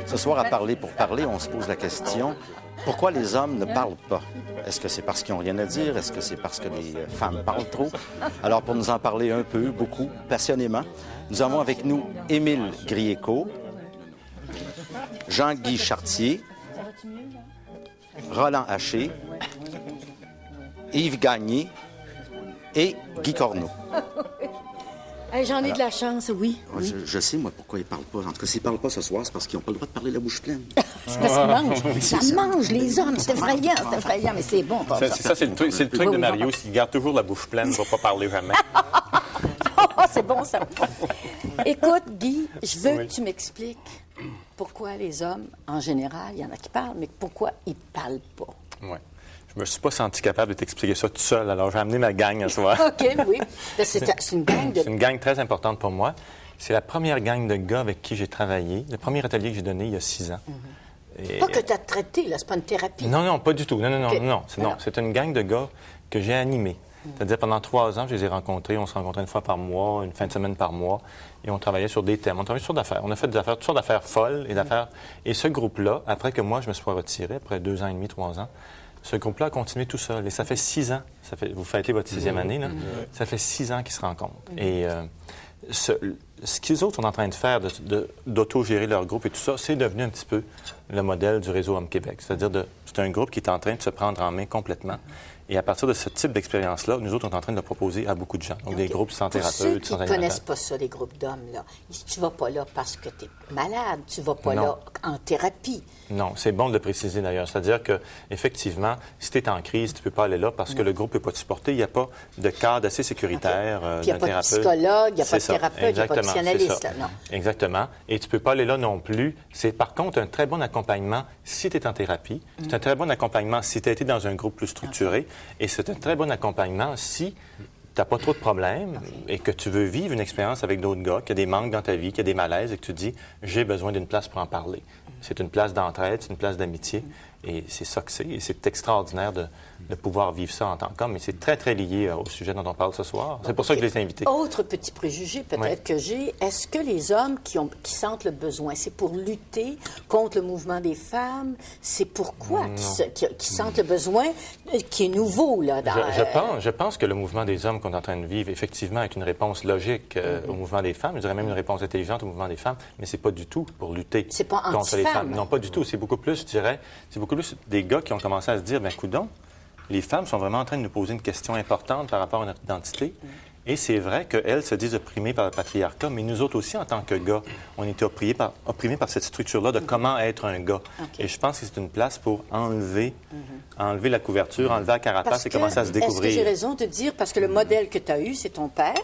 Ce soir, à Parler pour parler, on se pose la question, pourquoi les hommes ne parlent pas? Est-ce que c'est parce qu'ils n'ont rien à dire? Est-ce que c'est parce que les femmes parlent trop? Alors, pour nous en parler un peu, beaucoup, passionnément, nous avons avec nous Émile Grieco, Jean-Guy Chartier, Roland Haché, Yves Gagné et Guy Corneau. Hey, j'en ai de la chance, oui. Je sais, moi, pourquoi ils parlent pas. En tout cas, s'ils parlent pas ce soir, c'est parce qu'ils n'ont pas le droit de parler la bouche pleine. C'est parce qu'ils mangent. Ça mange, les hommes. C'est effrayant, mais c'est bon. Ça, c'est le truc de Mario. S'il garde toujours la bouche pleine, il ne va pas parler jamais. C'est bon, ça. Écoute, Guy, je veux que tu m'expliques pourquoi les hommes, en général, il y en a qui parlent, mais pourquoi ils parlent pas. Oui. Je me suis pas senti capable de t'expliquer ça tout seul, alors j'ai amené ma gang ce soir. OK, oui. C'est une gang de... C'est une gang très importante pour moi. C'est la première gang de gars avec qui j'ai travaillé, le premier atelier que j'ai donné il y a 6 ans. Et... Pas que tu as traité, là, c'est pas une thérapie. Non, pas du tout. Non. Okay. Non, c'est une gang de gars que j'ai animés. C'est-à-dire, pendant 3 ans, je les ai rencontrés. On se rencontrait une fois par mois, une fin de semaine par mois, et on travaillait sur des thèmes. On travaillait sur d'affaires. On a fait des affaires, toutes sortes d'affaires folles et d'affaires. Et ce groupe-là, après que moi, je me sois retiré, après 2 ans et demi, 3 ans, ce groupe-là a continué tout seul. Et ça fait 6 ans. Vous fêtez votre 6e année, là. Ça fait 6 ans qu'ils se rencontrent. Et ce qu'ils autres sont en train de faire, d'autogérer leur groupe et tout ça, c'est devenu un petit peu le modèle du réseau Homme Québec. C'est-à-dire, c'est un groupe qui est en train de se prendre en main complètement. Et à partir de ce type d'expérience-là, nous autres, on est en train de le proposer à beaucoup de gens. Donc, des groupes sans thérapeute, sans animateur. Pour ceux qui ne connaissent pas ça, les groupes d'hommes, là, tu ne vas pas là parce que tu es malade, tu ne vas pas là en thérapie. Non, c'est bon de le préciser d'ailleurs. C'est-à-dire que effectivement, si tu es en crise, tu ne peux pas aller là parce que le groupe ne peut pas te supporter. Il n'y a pas de cadre assez sécuritaire Puis il n'y a pas de psychologue, il n'y a pas de thérapeute, il n'y a pas de psychanalyste. Là, non. Exactement. Et tu ne peux pas aller là non plus. C'est par contre un très bon accompagnement si tu es en thérapie. C'est un très bon accompagnement si tu as été dans un groupe plus structuré. Et c'est un très bon accompagnement si tu n'as pas trop de problèmes et que tu veux vivre une expérience avec d'autres gars, qu'il y a des manques dans ta vie, qu'il y a des malaises et que tu te dis « j'ai besoin d'une place pour en parler ». C'est une place d'entraide, c'est une place d'amitié. Et c'est ça que c'est. Et c'est extraordinaire de pouvoir vivre ça en tant qu'homme. Et c'est très, très lié au sujet dont on parle ce soir. C'est pour ça que je les ai invités. Autre petit préjugé peut-être que j'ai. Est-ce que les hommes qui sentent le besoin, c'est pour lutter contre le mouvement des femmes? C'est pourquoi qui sentent le besoin qui est nouveau, là? Je pense que le mouvement des hommes qu'on est en train de vivre, effectivement, est une réponse logique au mouvement des femmes. Je dirais même une réponse intelligente au mouvement des femmes. Mais c'est pas du tout pour lutter contre les femmes. Non, pas du tout. C'est beaucoup plus, je dirais, plus des gars qui ont commencé à se dire, bien, coudonc, les femmes sont vraiment en train de nous poser une question importante par rapport à notre identité. Et c'est vrai qu'elles se disent opprimées par le patriarcat, mais nous autres aussi, en tant que gars, on était opprimés par cette structure-là de comment être un gars. Et je pense que c'est une place pour enlever la couverture, enlever la carapace et commencer à se découvrir. Est-ce que j'ai raison de dire, parce que le modèle que tu as eu, c'est ton père,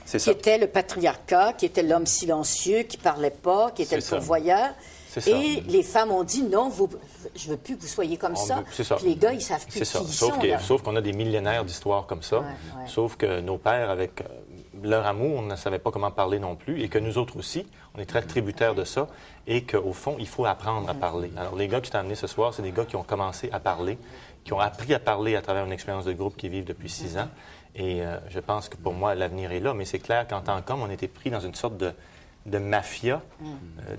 qui était le patriarcat, qui était l'homme silencieux, qui parlait pas, qui était le pourvoyeur. Et les femmes ont dit non, je veux plus que vous soyez comme ça. Puis les gars, ils savent plus qui ils sont. Sauf qu'on a des millénaires d'histoires comme ça. Sauf que nos pères, avec leur amour, on ne savait pas comment parler non plus. Et que nous autres aussi, on est très tributaires de ça. Et qu'au fond, il faut apprendre à parler. Alors, les gars qui t'ont amené ce soir, c'est des gars qui ont commencé à parler, qui ont appris à parler à travers une expérience de groupe qu'ils vivent depuis 6 ans. Et je pense que pour moi, l'avenir est là. Mais c'est clair qu'en tant qu'homme, on était pris dans une sorte de mafia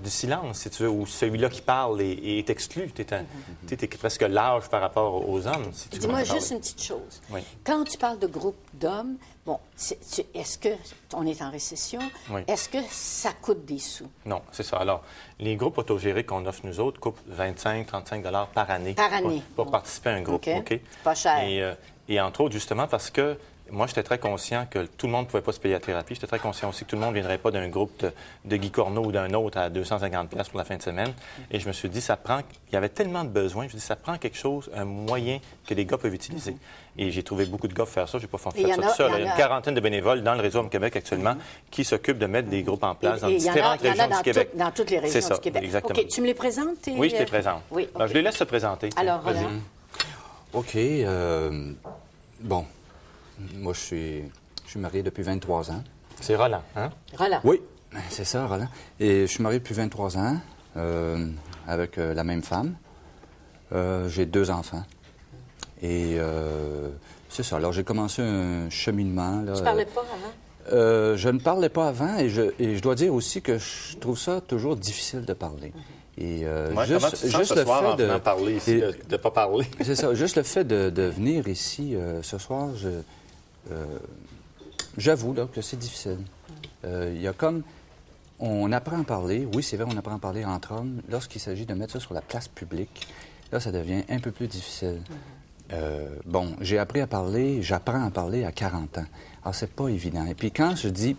du silence, si tu veux, où celui-là qui parle est exclu. Tu es presque lâche par rapport aux hommes. Si dis-moi juste une petite chose. Oui. Quand tu parles de groupe d'hommes, bon, est-ce qu'on est en récession? Oui. Est-ce que ça coûte des sous? Non, c'est ça. Alors, les groupes autogérés qu'on offre nous autres coûtent 25-35 $ par année. Par année. Pour participer à un groupe. OK. Pas cher. Et entre autres, justement, parce que moi, j'étais très conscient que tout le monde ne pouvait pas se payer la thérapie. J'étais très conscient aussi que tout le monde ne viendrait pas d'un groupe de Guy Corneau ou d'un autre à 250$ pour la fin de semaine. Et je me suis dit, il y avait tellement de besoins. Je me suis dit, ça prend quelque chose, un moyen que les gars peuvent utiliser. Et j'ai trouvé beaucoup de gars pour faire ça. Je n'ai pas fait ça tout seul. Il y a une quarantaine de bénévoles dans le réseau Homme Québec actuellement qui s'occupent de mettre des groupes en place dans différentes régions du Québec. Dans toutes les régions du Québec. Exactement. OK, tu me les présentes? Oui, je te les présente. Oui, okay. Alors, je les laisse se présenter. Alors, voilà. OK. Bon, moi, je suis marié depuis 23 ans. C'est Roland, hein? Roland. Oui, c'est ça, Roland. Et je suis marié depuis 23 ans avec la même femme. J'ai 2 enfants. Et c'est ça. Alors, j'ai commencé un cheminement. Là, tu parlais pas avant? Je ne parlais pas avant et je dois dire aussi que je trouve ça toujours difficile de parler. Et juste le fait de parler ici, de pas parler. C'est ça. Juste le fait de venir ici ce soir, j'avoue là, que c'est difficile. Il y a comme... On apprend à parler, oui, c'est vrai, on apprend à parler entre hommes. Lorsqu'il s'agit de mettre ça sur la place publique, là, ça devient un peu plus difficile. Bon, j'ai appris à parler, j'apprends à parler à 40 ans. Alors, c'est pas évident. Et puis, quand je dis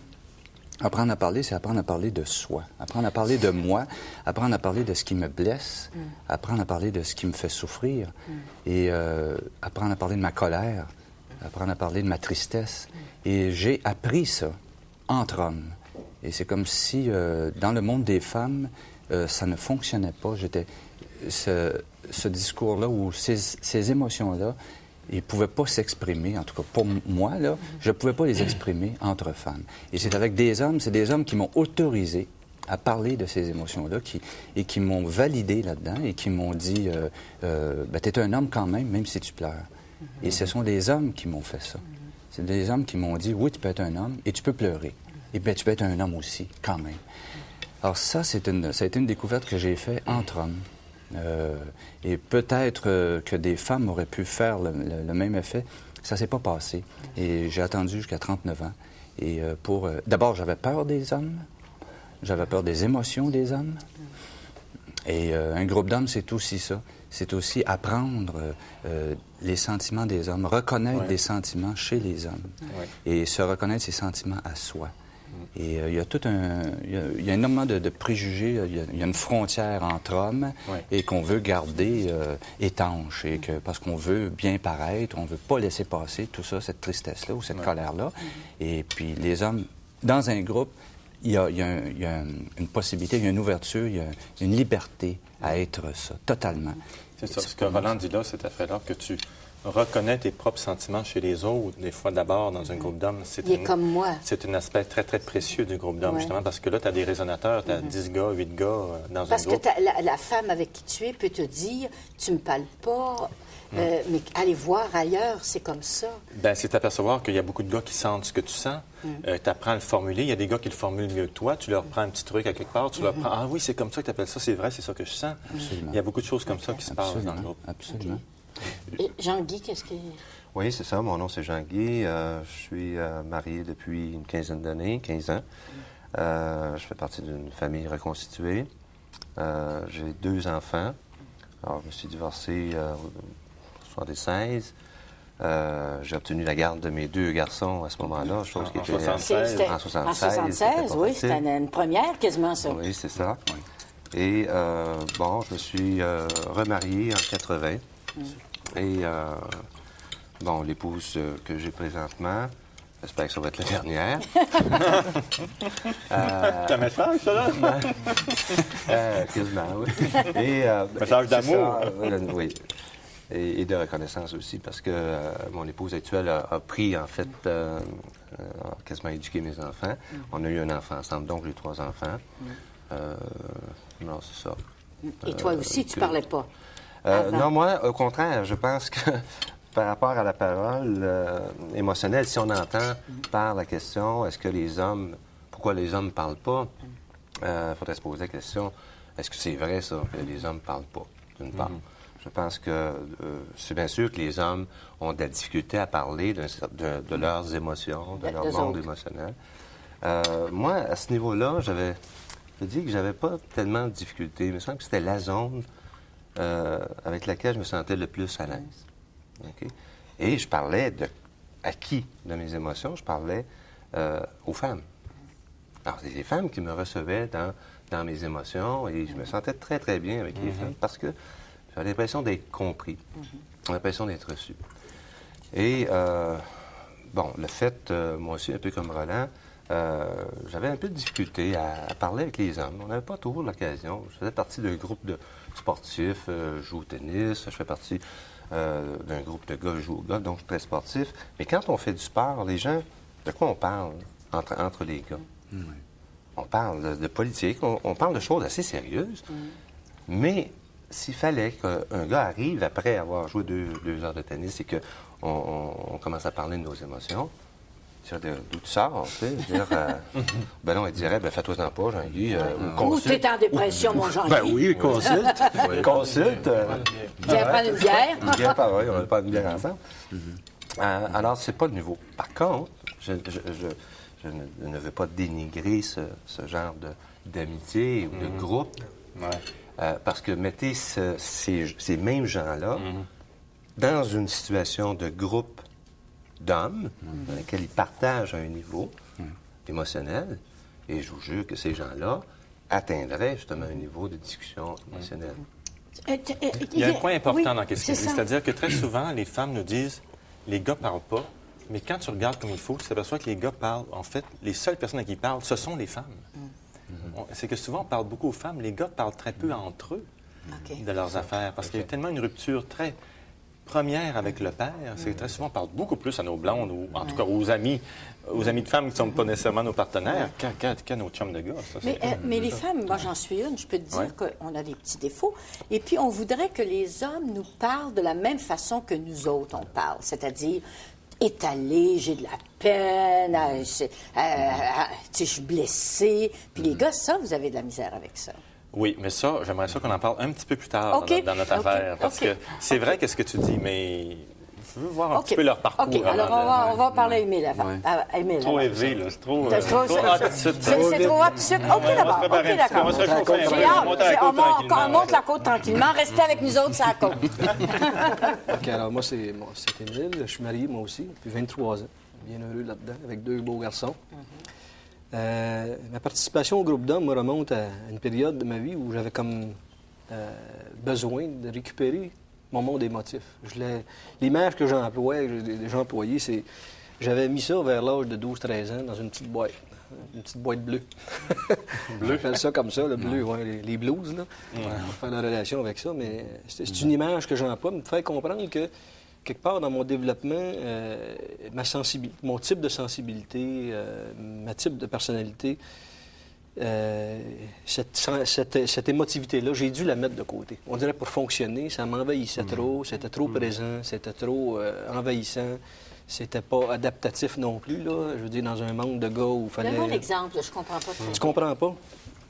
apprendre à parler, c'est apprendre à parler de soi, apprendre à parler de moi, apprendre à parler de ce qui me blesse, apprendre à parler de ce qui me fait souffrir, et apprendre à parler de ma colère, apprendre à parler de ma tristesse. Et j'ai appris ça entre hommes. Et c'est comme si, dans le monde des femmes, ça ne fonctionnait pas. Ce discours-là ou ces émotions-là, ils ne pouvaient pas s'exprimer, en tout cas pour moi, là, je ne pouvais pas les exprimer entre femmes. Et c'est avec des hommes, c'est des hommes qui m'ont autorisé à parler de ces émotions-là et qui m'ont validé là-dedans et qui m'ont dit ben, t'es un homme quand même si tu pleures. Et ce sont des hommes qui m'ont fait ça. C'est des hommes qui m'ont dit oui, tu peux être un homme et tu peux pleurer. Et bien, tu peux être un homme aussi, quand même. Alors ça a été une découverte que j'ai faite entre hommes. Et peut-être que des femmes auraient pu faire le même effet. Ça s'est pas passé. Et j'ai attendu jusqu'à 39 ans. Et d'abord, j'avais peur des hommes. J'avais peur des émotions des hommes. Et un groupe d'hommes, c'est aussi ça. C'est aussi apprendre les sentiments des hommes, reconnaître des sentiments chez les hommes. Et se reconnaître ses sentiments à soi. Et il y a il y a énormément de préjugés, il y a une frontière entre hommes et qu'on veut garder étanche et parce qu'on veut bien paraître, on veut pas laisser passer tout ça, cette tristesse-là ou cette colère-là. Et puis les hommes, dans un groupe, il y a une possibilité, il y a une ouverture, il y a une liberté à être ça, totalement. C'est ça, ce que Roland dit là, cet effet-là, que tu reconnais tes propres sentiments chez les autres, des fois d'abord dans un groupe d'hommes. Comme moi. C'est un aspect très, très précieux du groupe d'hommes, justement, parce que là, tu as des résonateurs, tu as 10 gars, 8 gars dans un groupe. Parce que la femme avec qui tu es peut te dire, tu me parles pas, mais aller voir ailleurs, c'est comme ça. Bien, c'est d'apercevoir qu'il y a beaucoup de gars qui sentent ce que tu sens. Tu apprends à le formuler. Il y a des gars qui le formulent mieux que toi. Tu leur prends un petit truc à quelque part, tu leur prends, ah oui, c'est comme ça que tu appelles ça, c'est vrai, c'est ça que je sens. Absolument. Il y a beaucoup de choses comme ça qui se passent dans le groupe. Absolument. Et Jean-Guy, qu'est-ce que... Oui, c'est ça. Mon nom, c'est Jean-Guy. Je suis marié depuis une quinzaine d'années, 15 ans. Je fais partie d'une famille reconstituée. J'ai 2 enfants. Alors, je me suis divorcé en 1976. J'ai obtenu la garde de mes 2 garçons à ce moment-là, chose qui était en 1976, oui, c'était une première quasiment, ça. Oui, c'est ça. Et bon, je me suis remarié en 80. Et bon, l'épouse que j'ai présentement, j'espère que ça va être la dernière. C'est un message, ça, là? Quasiment, oui. Et, message d'amour. Oui. Et de reconnaissance aussi, parce que mon épouse actuelle a pris, en fait, a quasiment éduqué mes enfants. On a eu un enfant ensemble, donc j'ai 3 enfants. Non, c'est ça. Et toi aussi, tu parlais pas? Non, moi, au contraire, je pense que par rapport à la parole émotionnelle, si on entend par la question, est-ce que les hommes, pourquoi les hommes ne parlent pas, il faudrait se poser la question, est-ce que c'est vrai, ça, que les hommes ne parlent pas, d'une part? Je pense que c'est bien sûr que les hommes ont de la difficulté à parler de leurs émotions, de leur monde émotionnel. Moi, à ce niveau-là, je dis que j'avais pas tellement de difficultés. Il me semble que c'était la zone avec laquelle je me sentais le plus à l'aise. Okay? Et je parlais à qui de mes émotions? Je parlais aux femmes. Alors, c'est les femmes qui me recevaient dans mes émotions et je me sentais très, très bien avec les femmes parce que j'avais l'impression d'être compris, l'impression d'être reçu. Et, bon, le fait, moi aussi, un peu comme Roland, j'avais un peu de difficulté à parler avec les hommes. On n'avait pas toujours l'occasion. Je faisais partie d'un groupe de sportifs, je joue au tennis, je fais partie d'un groupe de gars, je joue au golf, donc je suis très sportif. Mais quand on fait du sport, les gens, de quoi on parle entre les gars? On parle de politique, on parle de choses assez sérieuses, mais s'il fallait qu'un gars arrive après avoir joué 2 heures de tennis et qu'on commence à parler de nos émotions, D'où tu sors, tu sais? Dire, ben non, il dirait, ben fais-toi-en pas, Jean-Guy. Ou t'es en dépression, mon Jean-Guy. Ben oui, consulte. Consulte. Viens prendre une bière. Viens pareil, on va prendre une bière ensemble. Alors, c'est pas le niveau. Par contre, je ne veux pas dénigrer ce genre d'amitié ou de groupe. Parce que mettez ces mêmes gens-là dans une situation de groupe d'hommes dans lequel ils partagent un niveau émotionnel, et je vous jure que ces gens-là atteindraient justement un niveau de discussion émotionnelle. Il y a un point important dans ce qu'il dit, c'est-à-dire que très souvent, les femmes nous disent « les gars parlent pas », mais quand tu regardes comme il faut, tu t'aperçois que les gars parlent. En fait, les seules personnes à qui ils parlent, ce sont les femmes. C'est que souvent, on parle beaucoup aux femmes, les gars parlent très peu entre eux de leurs affaires, parce qu'il y a tellement une rupture très première avec le père, c'est que très souvent, on parle beaucoup plus à nos blondes, ou en tout cas aux amis de femmes qui ne sont pas nécessairement nos partenaires, qu'à nos chums de gars. Ça, mais les femmes, moi j'en suis une, je peux te dire qu'on a des petits défauts. Et puis on voudrait que les hommes nous parlent de la même façon que nous autres on parle, c'est-à-dire étalé, j'ai de la peine, je suis blessée. Puis les gars, ça, vous avez de la misère avec ça. Oui, mais ça, j'aimerais ça qu'on en parle un petit peu plus tard dans notre affaire. Parce que c'est vrai qu'est-ce que tu dis, mais je veux voir un petit peu leur parcours. OK, alors on va parler à Émile avant. Trop élevé, là. C'est trop hot tout de suite. C'est trop hot tout de suite? OK, d'abord. OK, d'accord. On monte la côte tranquillement. Restez avec nous autres, c'est la côte. OK, alors moi, c'est Émile. Je suis marié, moi aussi, depuis 23 ans. Bien heureux là-dedans, avec 2 beaux garçons. Ma participation au groupe d'hommes me remonte à une période de ma vie où j'avais comme besoin de récupérer mon monde émotif. L'image que j'ai employée, c'est j'avais mis ça vers l'âge de 12-13 ans dans une petite boîte bleue. J'appelle ça comme ça, le bleu, les blues, là. On va faire la relation avec ça, mais c'est une image que j'emploie, me fait comprendre que quelque part dans mon développement, mon type de sensibilité, ma type de personnalité, cette émotivité-là, j'ai dû la mettre de côté. On dirait pour fonctionner, ça m'envahissait trop, c'était trop présent, c'était trop envahissant, c'était pas adaptatif non plus, là. Je veux dire, dans un monde de gars où il fallait... Donne-moi un exemple, je comprends pas. Tu comprends pas?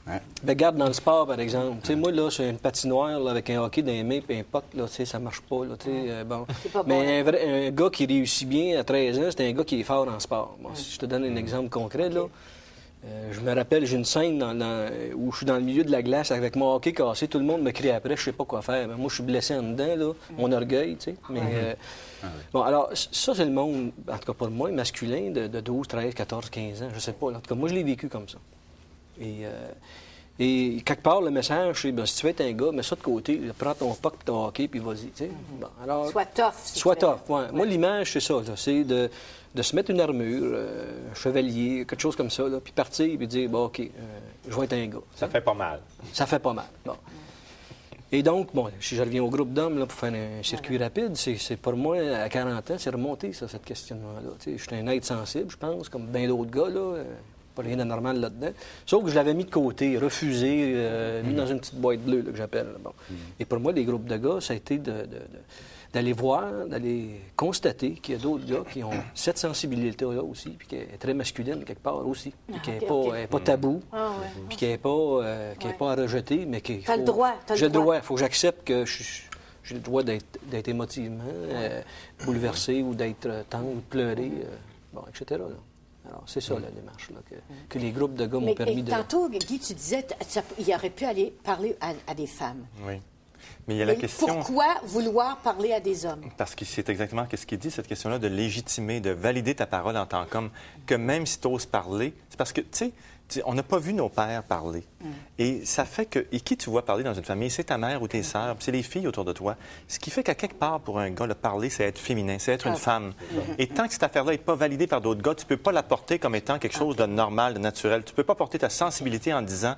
Ouais. Ben, regarde, dans le sport, par exemple. Tu sais, moi, là, c'est une patinoire là, avec un hockey dans les mains et un puck, là, tu sais, ça marche pas, là, tu sais, bon. Mais un gars qui réussit bien à 13 ans, c'est un gars qui est fort en sport. Bon, si je te donne un exemple concret, là, je me rappelle, j'ai une scène où je suis dans le milieu de la glace avec mon hockey cassé, tout le monde me crie après, je sais pas quoi faire. Mais moi, je suis blessé en dedans, là, mon orgueil, tu sais. Mais, bon, alors, ça, c'est le monde, en tout cas pour moi, masculin de 12, 13, 14, 15 ans, je sais pas. En tout cas, moi, je l'ai vécu comme ça. Et quelque part, le message, c'est si tu veux être un gars, mets ça de côté, prends ton puck et ton hockey, puis vas-y. Bon, alors, sois tough. Sois tough, ouais. Moi, l'image, c'est ça. C'est de se mettre une armure, chevalier, quelque chose comme ça, là, puis partir, puis dire, bon, OK, je vais être un gars. Ça fait pas mal. Ça fait pas mal. Bon. Et donc, bon, si je reviens au groupe d'hommes là, pour faire un circuit rapide, c'est pour moi, à 40 ans, c'est remonté, ça, cette questionnement-là. Je suis un être sensible, je pense, comme bien d'autres gars, là. Pas rien de normal là-dedans. Sauf que je l'avais mis de côté, refusé, mis dans une petite boîte bleue, là, que j'appelle. Bon. Et pour moi, les groupes de gars, ça a été d'aller voir, d'aller constater qu'il y a d'autres gars qui ont cette sensibilité-là aussi, puis qui est très masculine quelque part aussi, puis qui n'est pas tabou, puis qui n'est pas à rejeter, mais qui... T'as le droit. J'ai le droit. Il faut que j'accepte que j'ai le droit d'être émotivement bouleversé ou d'être tendre ou de pleurer, etc. Là. Alors, c'est ça, la démarche, là, que les groupes de gars m'ont permis de... Tantôt, Guy, tu disais qu'il aurait pu aller parler à des femmes. Oui. Mais il y a la question... Pourquoi vouloir parler à des hommes? Parce que c'est exactement ce qu'il dit, cette question-là de légitimer, de valider ta parole en tant qu'homme, que même si tu oses parler, c'est parce que, tu sais, on n'a pas vu nos pères parler. Et ça fait que... Et qui tu vois parler dans une famille? C'est ta mère ou tes sœurs, puis c'est les filles autour de toi. Ce qui fait qu'à quelque part, pour un gars, le parler, c'est être féminin, c'est être une femme. Et tant que cette affaire-là n'est pas validée par d'autres gars, tu ne peux pas la porter comme étant quelque chose de normal, de naturel. Tu ne peux pas porter ta sensibilité en disant...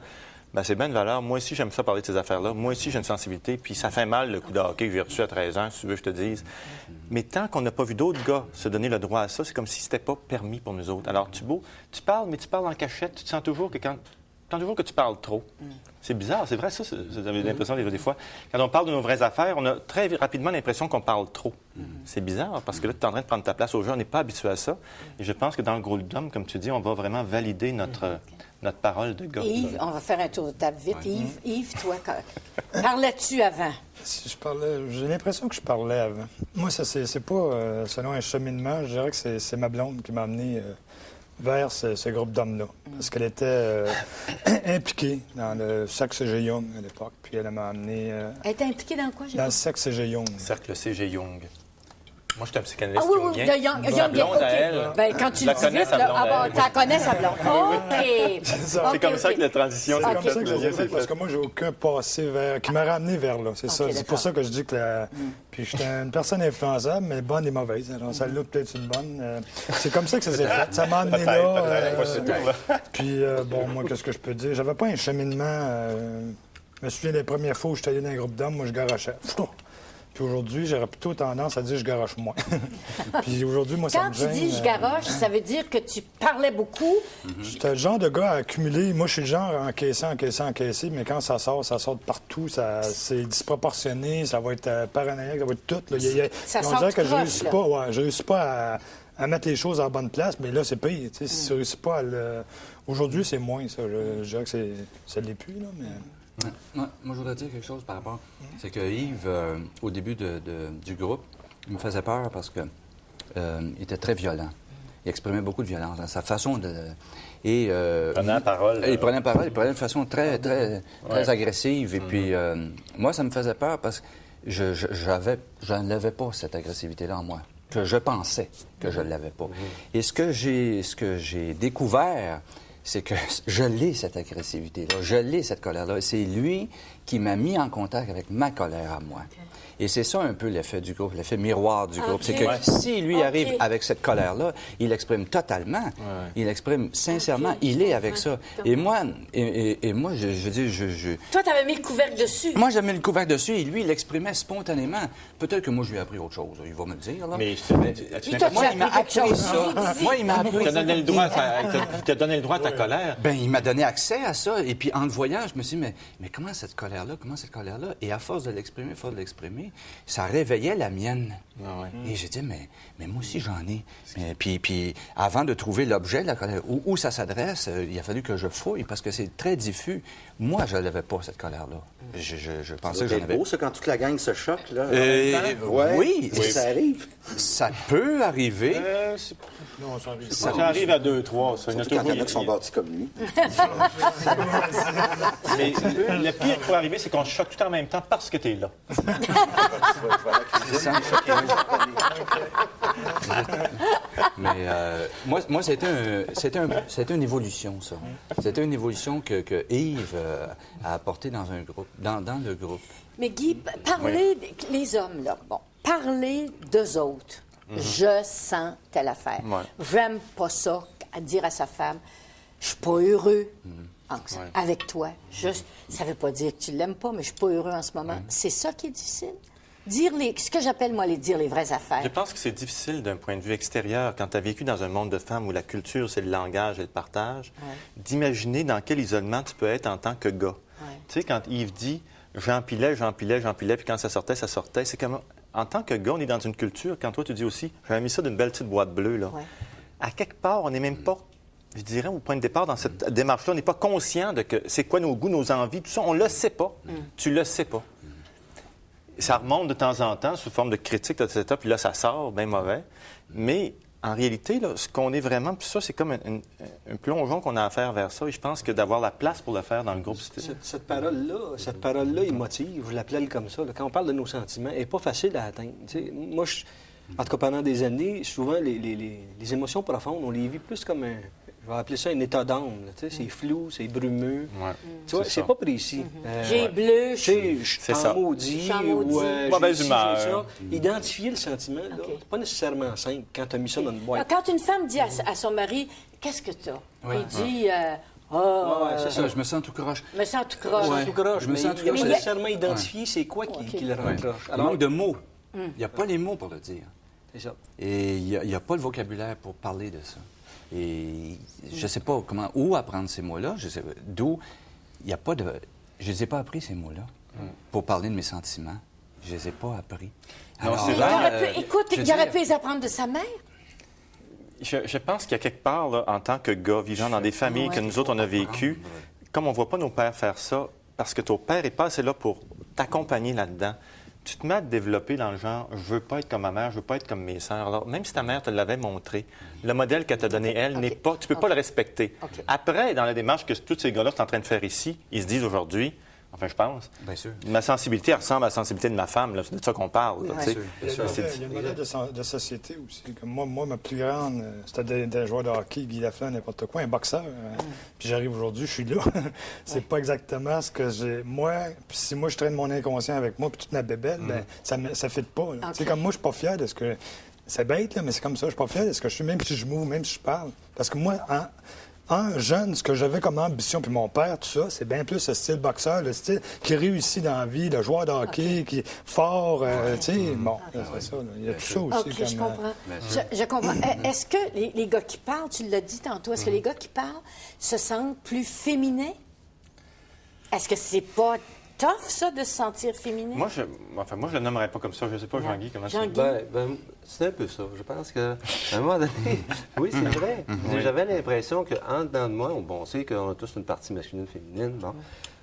Bien, c'est bien de valeur. Moi aussi, j'aime ça parler de ces affaires-là. Moi aussi, j'ai une sensibilité. Puis ça fait mal, le coup de hockey que j'ai reçu à 13 ans, si tu veux que je te dise. Mais tant qu'on n'a pas vu d'autres gars se donner le droit à ça, c'est comme si c'était pas permis pour nous autres. Alors, tu parles, mais tu parles en cachette. Tu te sens toujours que quand quand tu vois que tu parles trop. C'est bizarre, c'est vrai, ça, j'avais l'impression des fois. Quand on parle de nos vraies affaires, on a très rapidement l'impression qu'on parle trop. C'est bizarre, parce que là, tu es en train de prendre ta place au jeu, on n'est pas habitué à ça. Et je pense que dans le groupe d'hommes, comme tu dis, on va vraiment valider notre parole de gars. Yves, on va faire un tour de table vite. Yves, toi, parlais-tu avant? J'ai l'impression que je parlais avant. Moi, ça, c'est pas selon un cheminement. Je dirais que c'est ma blonde qui m'a amené vers ce groupe d'hommes-là. Parce qu'elle était impliquée dans le cercle C.G. Jung à l'époque. Puis elle m'a amené... Elle était impliquée dans quoi? Dans le cercle C.G. Jung. Cercle C.G. Jung. Moi, je suis un psychanalyste. Ah oui, de Jung. Sa blonde à elle. Ben, quand tu le dis vite, là, tu la connais, sa blonde. OK. C'est comme ça que la transition s'est faite. C'est comme ça que ça s'est fait, parce que moi, j'ai aucun passé qui m'a ramené vers là. C'est ça. C'est pour ça que je dis que Puis j'étais une personne influençable, mais bonne et mauvaise. Alors, celle-là, peut-être une bonne. C'est comme ça que ça s'est fait. Ça m'a amené là. Puis, bon, moi, qu'est-ce que je peux dire? J'avais pas un cheminement. Je me souviens des premières fois où j'étais allé dans un groupe d'hommes, moi, je garochais. Puis aujourd'hui, j'aurais plutôt tendance à dire je garoche moins. Puis aujourd'hui, moi, ça me gêne. Quand tu dis je garoche, ça veut dire que tu parlais beaucoup? J'étais le genre de gars à accumuler. Moi, je suis le genre à encaisser, mais quand ça sort de partout. C'est disproportionné, ça va être paranoïaque, ça va être tout. Là. Ça on sort dirait que croche, je réussis pas à mettre les choses en bonne place, mais là, c'est pire. Si je réussis pas à le... Aujourd'hui, c'est moins, ça. Je dirais que ça l'est plus, là, mais... Moi, je voudrais dire quelque chose par rapport. C'est que Yves, au début du groupe, il me faisait peur parce que il était très violent. Il exprimait beaucoup de violence dans sa façon de... Il prenait la parole. Il prenait la parole, il prenait de façon très agressive. Et puis, moi, ça me faisait peur parce que je n'avais pas cette agressivité-là en moi. Que je pensais que je ne l'avais pas. Et ce que j'ai découvert, c'est que je l'ai, cette agressivité-là, je l'ai, cette colère-là. C'est lui qui m'a mis en contact avec ma colère à moi. Okay. Et c'est ça un peu l'effet du groupe, l'effet miroir du groupe. C'est que si lui arrive avec cette colère-là, il l'exprime totalement, il l'exprime sincèrement, il est avec ça. Et moi, je dis... Toi, tu avais mis le couvercle dessus. Moi, j'avais mis le couvercle dessus et lui, il l'exprimait spontanément. Peut-être que moi, je lui ai appris autre chose, il va me le dire. Là. Mais moi, il m'a appris ça. Moi, il m'a appris ça. Il t'a donné le droit à ta colère. Bien, il m'a donné accès à ça. Et puis, en le voyant, je me suis dit, mais comment cette colère-là? Et à force de l'exprimer, ça réveillait la mienne. Et j'ai dit, mais moi aussi, j'en ai. Puis, avant de trouver l'objet de la colère, où ça s'adresse, il a fallu que je fouille parce que c'est très diffus. Moi, je n'avais pas cette colère-là. Je pensais que j'en avais. C'est beau, ça, quand toute la gang se choque, là. Oui. Ça arrive. Ça peut arriver. Ça arrive à 2-3. Surtout quand il y en a qui sont bâtis comme lui. Mais le pire qui peut arriver, c'est qu'on se choque tout en même temps parce que tu es là. C'est ça. Mais moi, c'était une évolution, ça. C'était une évolution que Yves a apportée dans un groupe, dans le groupe. Mais Guy, parlez, les hommes, là, parlez d'eux autres. Je sens telle affaire. J'aime pas ça, à dire à sa femme, je suis pas heureux avec toi. Ça veut pas dire que tu l'aimes pas, mais je suis pas heureux en ce moment. C'est ça qui est difficile. Dire ce que j'appelle, moi, dire les vraies affaires. Je pense que c'est difficile d'un point de vue extérieur, quand tu as vécu dans un monde de femmes où la culture, c'est le langage et le partage, d'imaginer dans quel isolement tu peux être en tant que gars. Tu sais, quand Yves dit « j'empilais, puis quand ça sortait, c'est comme... En tant que gars, on est dans une culture, quand toi, tu dis aussi « j'avais mis ça d'une belle petite boîte bleue, là. À quelque part, on n'est même pas, je dirais, au point de départ, dans cette démarche-là, on n'est pas conscient de que c'est quoi nos goûts, nos envies, tout ça. On le sait pas. Tu le sais pas. Ça remonte de temps en temps sous forme de critique, etc. Puis là, ça sort, bien mauvais. Mais en réalité, là, ce qu'on est vraiment, puis ça, c'est comme un plongeon qu'on a à faire vers ça. Et je pense que d'avoir la place pour le faire dans le groupe... Cette parole-là émotive, je l'appelle comme ça, là, quand on parle de nos sentiments, elle n'est pas facile à atteindre. T'sais, moi, en tout cas, pendant des années, souvent, les émotions profondes, on les vit plus comme je vais appeler ça un état d'âme. C'est flou, c'est brumeux. Tu vois, c'est pas précis. J'ai bleu, je suis en maudit. Ou mauvaise humeur. Identifier le sentiment, c'est pas nécessairement simple quand tu as mis ça dans une boîte. Quand une femme dit à son mari, qu'est-ce que tu as? Il dit... c'est ça, je me sens tout croche. Je me sens tout croche. Je me sens tout croche. Il n'est pas nécessairement identifié c'est quoi qui le rend croche. Il manque de mots. Il n'y a pas les mots pour le dire. C'est ça. Et il n'y a pas le vocabulaire pour parler de ça. Et je ne sais pas où apprendre ces mots-là. D'où il n'y a pas de... Je ne les ai pas appris, ces mots-là, pour parler de mes sentiments. Je ne les ai pas appris. Alors, écoute, il aurait pu les apprendre de sa mère. Je pense qu'il y a quelque part, là, en tant que gars vivant dans des familles que nous autres, on a vécues, comme on ne voit pas nos pères faire ça, parce que ton père n'est pas assez là pour t'accompagner là-dedans, tu te mets à te développer dans le genre « je veux pas être comme ma mère, je veux pas être comme mes sœurs ». Alors, même si ta mère te l'avait montré, le modèle qu'elle t'a donné, elle, n'est pas... Tu peux pas le respecter. Après, dans la démarche que tous ces gars-là sont en train de faire ici, ils se disent aujourd'hui... Enfin, je pense. Bien sûr. Ma sensibilité ressemble à la sensibilité de ma femme. C'est de ça qu'on parle. Il y a un modèle de société aussi. Comme moi, ma plus grande, c'était des joueurs de hockey, Guy Lafleur, n'importe quoi, un boxeur. Puis j'arrive aujourd'hui, je suis là. C'est pas exactement ce que j'ai. Moi, puis si moi, je traîne mon inconscient avec moi, puis toute ma bébête, ben, ça ne fit pas. C'est comme moi, je suis pas fier de ce que... C'est bête, là, mais c'est comme ça. Je suis pas fier de ce que je suis, même si je m'ouvre, même si je parle. Parce que moi, jeune, ce que j'avais comme ambition, puis mon père, tout ça, c'est bien plus le style boxeur, le style qui réussit dans la vie, le joueur de hockey, qui est fort, tu sais, bon, c'est ça. Il y a tout ça aussi. OK, je comprends. Je comprends. Est-ce que les gars qui parlent, tu l'as dit tantôt, est-ce que les gars qui parlent se sentent plus féminins? Est-ce que c'est pas tough, ça, de se sentir féminin? Moi, je le nommerais pas comme ça. Je sais pas, Jean-Guy, comment tu dis? C'est un peu ça. Je pense qu'à un moment donné, oui, c'est vrai. J'avais l'impression qu'en dedans de moi, on sait qu'on a tous une partie masculine, féminine. Bon.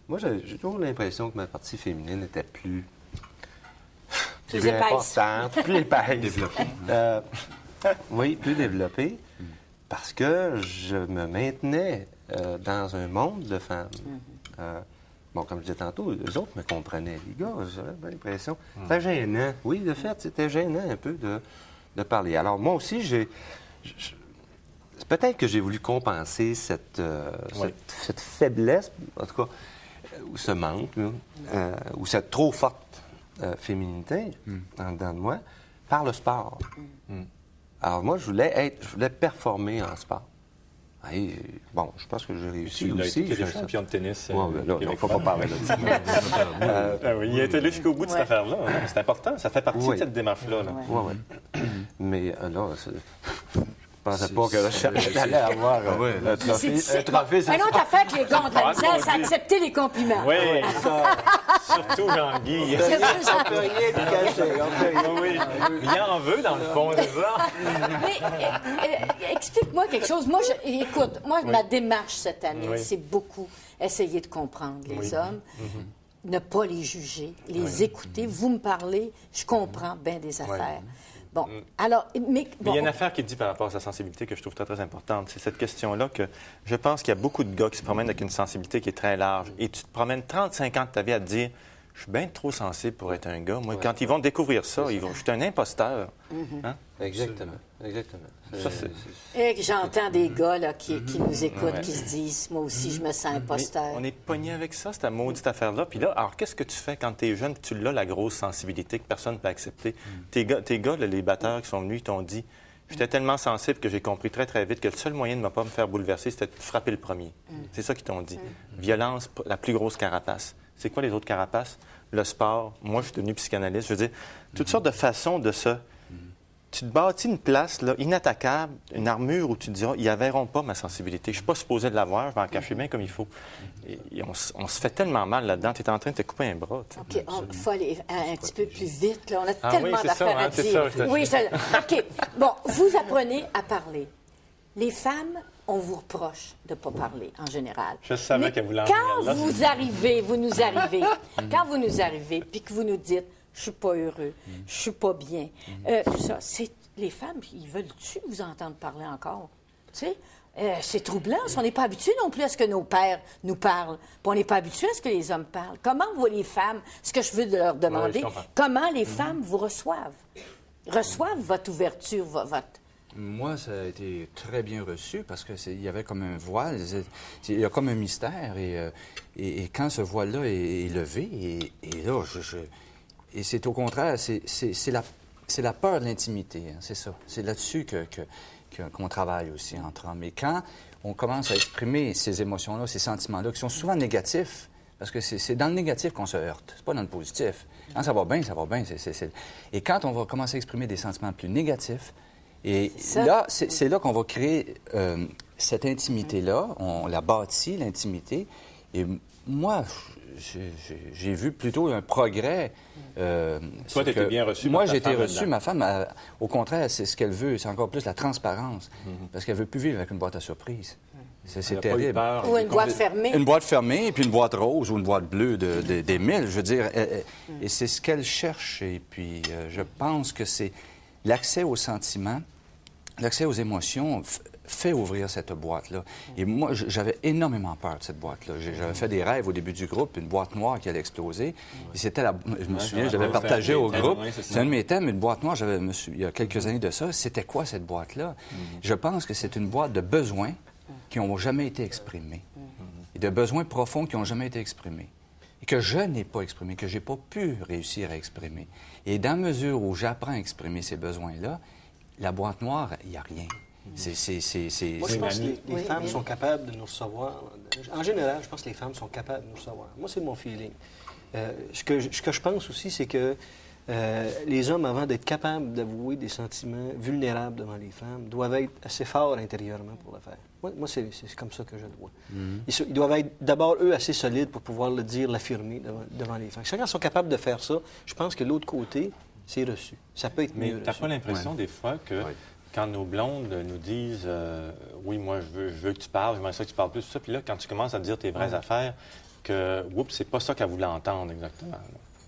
Moi, j'ai toujours l'impression que ma partie féminine était plus importante, plus épaisse. Développée. Oui, plus développée. Parce que je me maintenais dans un monde de femmes. Bon, comme je disais tantôt, eux autres me comprenaient. Les gars, j'avais l'impression... C'était gênant. Oui, de fait, c'était gênant un peu de parler. Alors, moi aussi, peut-être que j'ai voulu compenser cette faiblesse, en tout cas, ou ce manque, ou cette trop forte féminité en dedans de moi, par le sport. Alors, moi, je voulais performer en sport. Et, bon, je pense que j'ai réussi aussi. Il était champion de tennis. Il ne faut pas parler de ça. Il a été allé jusqu'au bout de cette affaire-là. C'est important. Ça fait partie de cette démarche-là. Oui. Mais là, je pensais pas que j'allais avoir un trophée. Un autre affaire que les gars ont de la misère, c'est accepter les compliments. Oui, surtout Jean-Guy. On peut rien lui cacher. Oui. Il en veut, dans le fond, c'est ça. Mais explique-moi quelque chose. Moi, écoute, ma démarche cette année, c'est beaucoup essayer de comprendre les hommes, ne pas les juger, les écouter. Vous me parlez, je comprends bien des affaires. Bon, alors, mais il y a une affaire qui dit par rapport à sa sensibilité que je trouve très, très importante. C'est cette question-là que je pense qu'il y a beaucoup de gars qui se promènent avec une sensibilité qui est très large. Et tu te promènes 35 ans de ta vie à te dire « Je suis bien trop sensible pour être un gars. » Moi, quand ils vont découvrir ça, ils vont « Je suis un imposteur. Hein? » Exactement. Et j'entends des gars là, qui nous écoutent, qui se disent « Moi aussi, je me sens imposteur. » On est pogné avec ça, cette maudite affaire-là. Puis là, alors, qu'est-ce que tu fais quand tu es jeune et tu l'as, la grosse sensibilité que personne ne peut accepter? Tes gars, les batteurs qui sont venus, ils t'ont dit « J'étais tellement sensible que j'ai compris très, très vite que le seul moyen de ne pas me faire bouleverser, c'était de frapper le premier. » C'est ça qu'ils t'ont dit. Violence, la plus grosse carapace. C'est quoi les autres carapaces? Le sport. Moi, je suis devenu psychanalyste. Je veux dire, toutes sortes de façons de se... Tu te bâtis une place là, inattaquable, une armure où tu te diras, ils ne verront pas ma sensibilité. Je ne suis pas supposé de l'avoir, je vais en cacher bien comme il faut. Et on se fait tellement mal là-dedans. Tu es en train de te couper un bras. OK, il faut aller un petit peu plus vite. Là. On a tellement d'affaires à dire. OK, bon, vous apprenez à parler. Les femmes, on vous reproche de ne pas parler, en général. Je savais qu'elle voulait en venir là. Vous nous arrivez, quand vous nous arrivez, puis que vous nous dites, je suis pas heureux, je suis pas bien. Ça, c'est les femmes, ils veulent-tu vous entendre parler encore? Tu sais, c'est troublant. On n'est pas habitué non plus à ce que nos pères nous parlent. Puis on n'est pas habitué à ce que les hommes parlent. Comment voient les femmes, ce que je veux leur demander, comment les femmes vous reçoivent votre ouverture, votre... Moi, ça a été très bien reçu parce qu'il y avait comme un voile, il y a comme un mystère. Et quand ce voile-là est levé, et là, et c'est au contraire, c'est la peur de l'intimité, hein, c'est ça. C'est là-dessus qu'on travaille aussi entre hommes. Et quand on commence à exprimer ces émotions-là, ces sentiments-là, qui sont souvent négatifs, parce que c'est dans le négatif qu'on se heurte, c'est pas dans le positif. Quand ça va bien, ça va bien. Et quand on va commencer à exprimer des sentiments plus négatifs, Et là, c'est là qu'on va créer cette intimité-là. On la bâtit, l'intimité. Et moi, j'ai vu plutôt un progrès. Toi, tu étais bien reçu. Moi, j'ai été reçu. Ma femme, au contraire, c'est ce qu'elle veut. C'est encore plus la transparence. Parce qu'elle ne veut plus vivre avec une boîte à surprise. C'est terrible. Ou une boîte fermée. Une boîte fermée, et puis une boîte rose ou une boîte bleue des mille. Je veux dire, et c'est ce qu'elle cherche. Et puis, je pense que c'est l'accès aux sentiments, l'accès aux émotions fait ouvrir cette boîte-là. Et moi, j'avais énormément peur de cette boîte-là. J'avais fait des rêves au début du groupe, une boîte noire qui allait exploser. Et c'était je me souviens, je l'avais partagé au groupe. C'est un de mes thèmes, une boîte noire. Il y a quelques années de ça. C'était quoi cette boîte-là? Je pense que c'est une boîte de besoins qui n'ont jamais été exprimés. Et de besoins profonds qui n'ont jamais été exprimés. Et que je n'ai pas exprimé, que je n'ai pas pu réussir à exprimer. Et dans la mesure où j'apprends à exprimer ces besoins-là, la boîte noire, il n'y a rien. Moi, je pense que les femmes sont capables de nous recevoir. En général, je pense que les femmes sont capables de nous recevoir. Moi, c'est mon feeling. Ce que je pense aussi, c'est que les hommes, avant d'être capables d'avouer des sentiments vulnérables devant les femmes, doivent être assez forts intérieurement pour le faire. Moi c'est comme ça que je le vois. Ils doivent être d'abord, eux, assez solides pour pouvoir le dire, l'affirmer devant les femmes. Quand ils sont capables de faire ça, je pense que l'autre côté, c'est reçu. Ça peut être mieux reçu. Mais tu n'as pas l'impression, des fois, que quand nos blondes nous disent oui, moi, je veux que tu parles, j'aimerais ça que tu parles plus, tout ça, puis là, quand tu commences à dire tes vraies affaires, que, oups, c'est pas ça qu'elle voulait entendre exactement.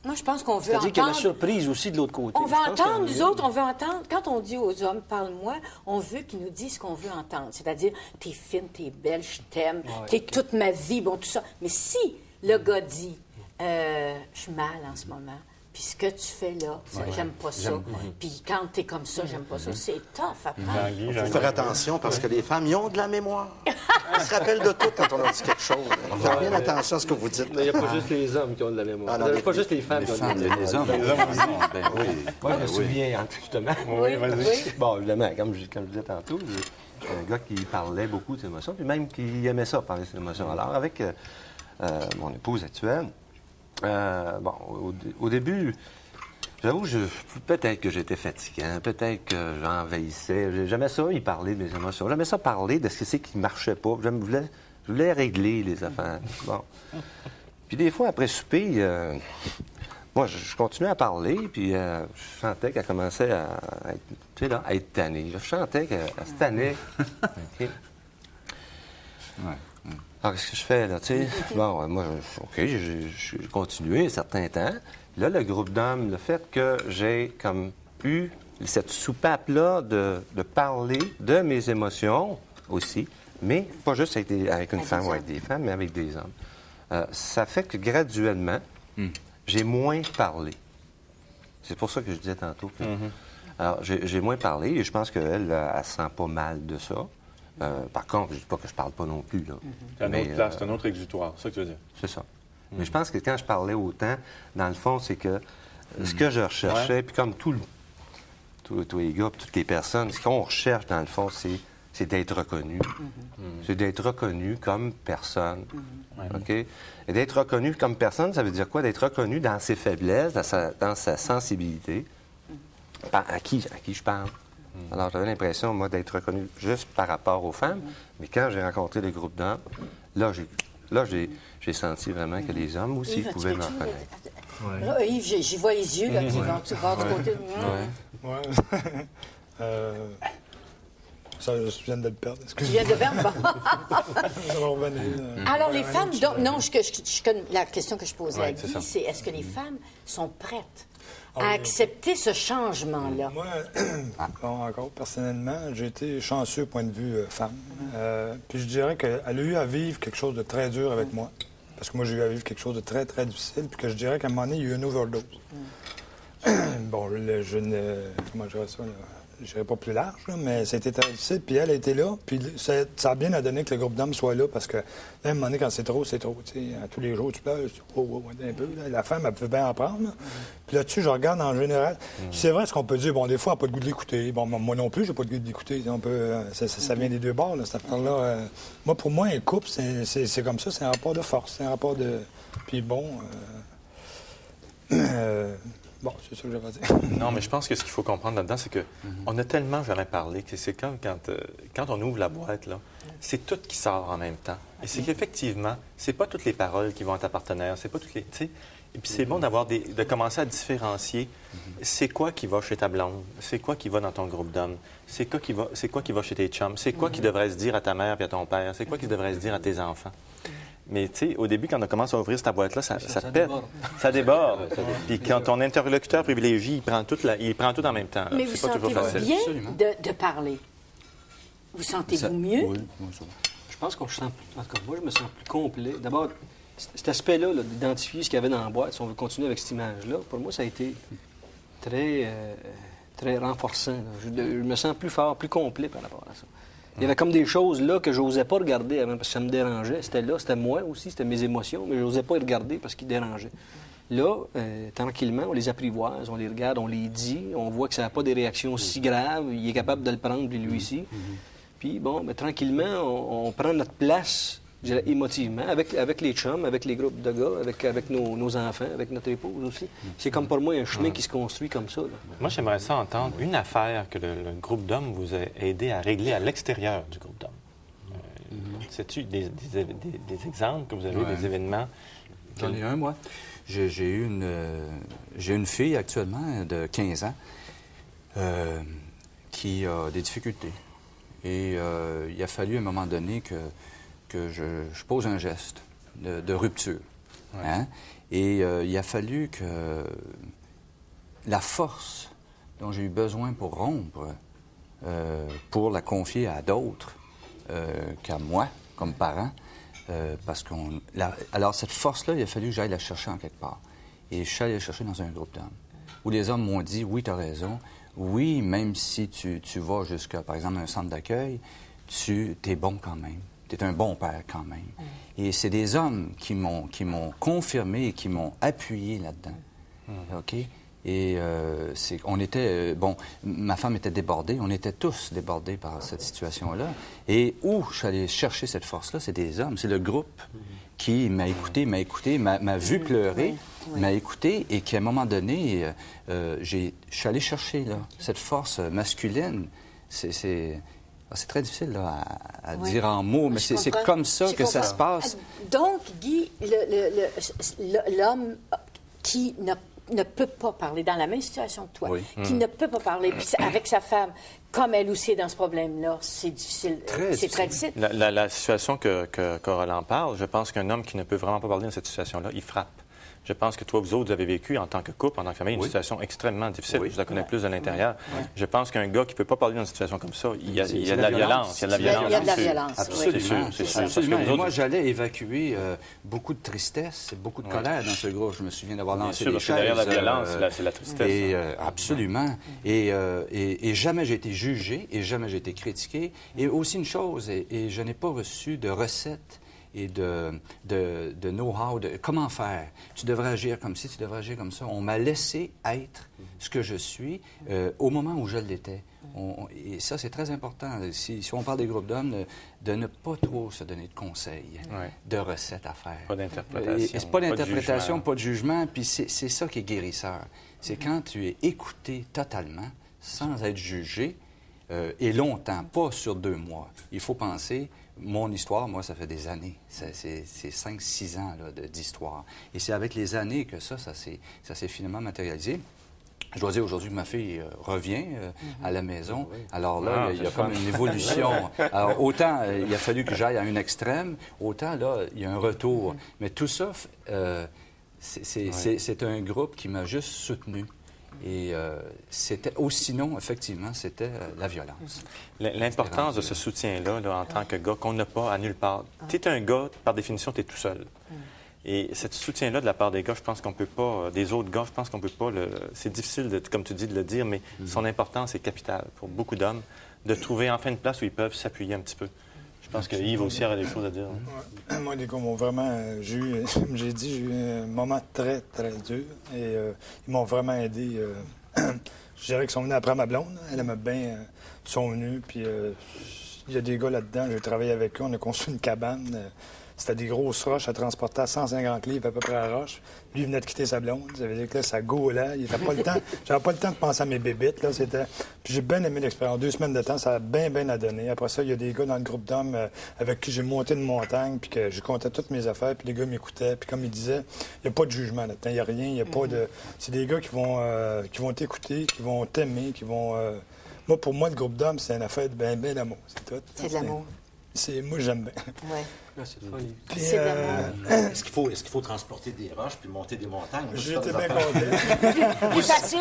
Moi, je pense qu'on veut entendre... C'est-à-dire qu'il y a la surprise aussi de l'autre côté. On veut entendre, nous autres, on veut entendre. Quand on dit aux hommes, parle-moi, on veut qu'ils nous disent ce qu'on veut entendre. C'est-à-dire, t'es fine, t'es belle, je t'aime, t'es toute ma vie, bon, tout ça. Mais si le gars dit, je suis mal en ce moment, puis ce que tu fais là, j'aime pas ça. Puis quand t'es comme ça, j'aime pas ça. C'est tough à prendre. Il faut faire attention parce que les femmes, ils ont de la mémoire. Ils se rappellent de tout quand on leur dit quelque chose. Faites bien attention à ce que vous dites. Mais il n'y a pas juste les hommes qui ont de la mémoire. Il n'y a pas juste les femmes qui ont de la mémoire. Les hommes. Moi, je me souviens, justement. Oui, vas-y. Bon, évidemment, comme je disais tantôt, un gars qui parlait beaucoup d'émotions, puis même qui aimait ça, parler d'émotions. Alors, avec mon épouse actuelle, au début, j'avoue, peut-être que j'étais fatiguant, peut-être que j'envahissais. J'aimais ça, y parler de mes émotions. J'aimais ça parler de ce que c'est qui ne marchait pas. Je voulais régler les affaires. Bon. Puis des fois, après souper, moi, je continuais à parler, puis je sentais qu'elle commençait à être tannée. Je sentais qu'elle se tannait. Alors, qu'est-ce que je fais, là, tu sais? Bon, moi, OK, j'ai continué un certain temps. Là, le groupe d'hommes, le fait que j'ai comme eu cette soupape-là de parler de mes émotions aussi, mais pas juste avec une femme ou avec des femmes, mais avec des hommes, ça fait que graduellement, j'ai moins parlé. C'est pour ça que je disais tantôt que... Alors, j'ai moins parlé et je pense qu'elle, elle se sent pas mal de ça. Par contre, je ne dis pas que je parle pas non plus. Là. C'est une autre place, c'est un autre exutoire, c'est ça que tu veux dire. C'est ça. Mais je pense que quand je parlais autant, dans le fond, c'est que ce que je recherchais, puis comme tous les gars, toutes les personnes, ce qu'on recherche, dans le fond, c'est d'être reconnu. C'est d'être reconnu comme personne. OK? Et d'être reconnu comme personne, ça veut dire quoi? D'être reconnu dans ses faiblesses, dans sa sensibilité. À qui je parle? Alors, j'avais l'impression, moi, d'être reconnu juste par rapport aux femmes. Mais quand j'ai rencontré le groupe d'hommes, là, j'ai senti vraiment que les hommes aussi pouvaient me reconnaître. Là, Yves, j'y vois les yeux là, qui vont du côté. Ça, je viens de le perdre. Tu viens de perdre? Bon. Ça va revenir. Alors, les femmes... Non, la question que je posais à Guy, c'est est-ce que les femmes sont prêtes à accepter ce changement-là? Moi, encore personnellement, j'ai été chanceux au point de vue femme. Puis je dirais qu'elle a eu à vivre quelque chose de très dur avec moi. Parce que moi, j'ai eu à vivre quelque chose de très, très difficile. Puis que je dirais qu'à un moment donné, il y a eu une overdose. Bon, comment je dirais ça? Je dirais pas plus large, là, mais c'était très difficile. Puis elle était là. Puis ça a bien à donner que le groupe d'hommes soit là parce que, là, à un moment donné, quand c'est trop, c'est trop. T'sais, tous les jours, tu pleures, tu un peu. Là. La femme, elle peut bien en prendre. Là. Puis là-dessus, je regarde en général. C'est vrai ce qu'on peut dire. Bon, des fois, elle n'a pas le goût de l'écouter. Bon, moi non plus, j'ai pas le goût de l'écouter. Ça vient des deux bords, là, cette affaire-là. Moi, pour moi, un couple, c'est comme ça. C'est un rapport de force. C'est un rapport de... Puis bon... Bon, c'est ça que j'avais à dire. Non, mais je pense que ce qu'il faut comprendre là-dedans, c'est qu'on n'a tellement jamais parlé que c'est comme quand on ouvre la boîte, là, c'est tout qui sort en même temps. Et c'est qu'effectivement, c'est pas toutes les paroles qui vont à ta partenaire, c'est pas toutes les... tu sais. Et puis c'est bon de commencer à différencier c'est quoi qui va chez ta blonde, c'est quoi qui va dans ton groupe d'hommes, c'est quoi qui va chez tes chums, c'est quoi qui devrait se dire à ta mère et à ton père, c'est quoi qui devrait se dire à tes enfants. Mais tu sais, au début, quand on commence à ouvrir cette boîte-là, ça pète. déborde. Ça déborde. Puis quand ton interlocuteur privilégié, il prend tout en même temps. Mais vous C'est pas toujours sentez-vous facile. bien Absolument. de parler? Vous sentez-vous mieux? Oui, moi, ça va. Je pense qu'on se sent... En tout cas, moi, je me sens plus complet. D'abord, cet aspect-là, là, d'identifier ce qu'il y avait dans la boîte, si on veut continuer avec cette image-là, pour moi, ça a été très, très renforçant. Là. Je me sens plus fort, plus complet par rapport à ça. Il y avait comme des choses là que je n'osais pas regarder avant parce que ça me dérangeait. C'était là, c'était moi aussi, c'était mes émotions, mais je n'osais pas les regarder parce qu'ils dérangeaient. Là, tranquillement, on les apprivoise, on les regarde, on les dit, on voit que ça n'a pas des réactions si graves, il est capable de le prendre, puis lui aussi. Puis, bon, ben, tranquillement, on prend notre place, je dirais, émotivement, avec les chums, avec les groupes de gars, avec nos enfants, avec notre épouse aussi. C'est comme pour moi un chemin qui se construit comme ça. Là. Moi, j'aimerais ça entendre une affaire que le groupe d'hommes vous a aidé à régler à l'extérieur du groupe d'hommes. Sais-tu des exemples que vous avez, des événements? J'en ai un, moi. J'ai une fille actuellement de 15 ans qui a des difficultés. Et il a fallu à un moment donné que je pose un geste de rupture. Ouais. Hein? Et il a fallu que la force dont j'ai eu besoin pour rompre, pour la confier à d'autres qu'à moi, comme parent, parce qu'on... Alors, cette force-là, il a fallu que j'aille la chercher en quelque part. Et je suis allé la chercher dans un groupe d'hommes, où les hommes m'ont dit, oui, tu as raison, oui, même si tu vas jusqu'à, par exemple, un centre d'accueil, tu es bon quand même. Tu es un bon père quand même. Et c'est des hommes qui m'ont confirmé et qui m'ont appuyé là-dedans. OK? Et on était... bon, ma femme était débordée. On était tous débordés par cette situation-là. Et où je suis allé chercher cette force-là, c'est des hommes. C'est le groupe qui m'a écouté, m'a vu pleurer, m'a écouté et qui, à un moment donné, je suis allé chercher là, cette force masculine. C'est très difficile là, à dire en mots, mais c'est comme ça que ça se passe. Donc, Guy, l'homme qui ne peut pas parler dans la même situation que toi, qui ne peut pas parler, puis avec sa femme, comme elle aussi est dans ce problème-là, c'est difficile. C'est très difficile. La situation que Roland parle, je pense qu'un homme qui ne peut vraiment pas parler dans cette situation-là, il frappe. Je pense que toi, vous autres, vous avez vécu en tant que couple, en tant que famille, une situation extrêmement difficile. Je la connais plus de l'intérieur. Je pense qu'un gars qui ne peut pas parler dans une situation comme ça, il y a de la violence. Il y a de la violence. Il y a de la violence. Absolument. C'est sûr. Absolument. Et moi, j'allais évacuer beaucoup de tristesse et beaucoup de colère dans ce groupe. Je me souviens d'avoir lancé des chaises. Derrière la violence, c'est la tristesse. Absolument. Et jamais j'ai été jugé et jamais j'ai été critiqué. Et aussi une chose, et je n'ai pas reçu de recette et de know-how, de comment faire. Tu devrais agir comme ci, tu devrais agir comme ça. On m'a laissé être ce que je suis au moment où je l'étais. Et ça, c'est très important. Si on parle des groupes d'hommes, de ne pas trop se donner de conseils, de recettes à faire. Pas d'interprétation. C'est pas d'interprétation, pas de jugement. Puis c'est ça qui est guérisseur. C'est quand tu es écouté totalement, sans être jugé, et longtemps, pas sur 2 mois. Il faut penser... Mon histoire, moi, ça fait des années. C'est 5-6 ans d'histoire. Et c'est avec les années que ça s'est finalement matérialisé. Je dois dire aujourd'hui que ma fille revient à la maison. Alors là, il y a comme une évolution. Alors, autant il a fallu que j'aille à un extrême, autant là, il y a un retour. Mais tout ça, c'est un groupe qui m'a juste soutenu. Et c'était, ou sinon, effectivement, c'était la violence. L'importance de ce soutien-là, là, en tant que gars, qu'on n'a pas à nulle part. Tu es un gars, par définition, tu es tout seul. Et ce soutien-là de la part des gars, je pense qu'on peut pas... Des autres gars, je pense qu'on peut pas... C'est difficile, comme tu dis, de le dire, mais son importance est capitale pour beaucoup d'hommes de trouver enfin une place où ils peuvent s'appuyer un petit peu. Je pense que Yves aussi aurait des choses à dire. Ouais. Moi, les gars m'ont vraiment... comme j'ai dit, j'ai eu un moment très, très dur. Et ils m'ont vraiment aidé. Je dirais qu'ils sont venus après ma blonde. Elle aimait bien... Ils sont venus, puis il y a des gars là-dedans, j'ai travaillé avec eux, on a construit une cabane. C'était des grosses roches à transporter à 150 livres à peu près à la roche. Lui, il venait de quitter sa blonde. Ça veut dire que là, ça gaulait. Il était pas le temps. J'avais pas le temps de penser à mes bébites. Là, c'était... Puis j'ai bien aimé l'expérience. 2 semaines de temps, ça a bien à donner. Après ça, il y a des gars dans le groupe d'hommes avec qui j'ai monté une montagne, puis que je comptais toutes mes affaires, puis les gars m'écoutaient. Puis comme ils disaient, il n'y a pas de jugement là-dedans. Il n'y a rien. Il n'y a pas de... C'est des gars qui vont t'écouter, qui vont t'aimer, qui vont... Moi, pour moi, le groupe d'hommes, c'est une affaire de bien d'amour. C'est tout. C'est de l'amour. Moi, j'aime bien. Ouais. C'est le fun. C'est de l'amour. Est-ce qu'il faut transporter des roches puis monter des montagnes? J'étais bien content. Plus facile.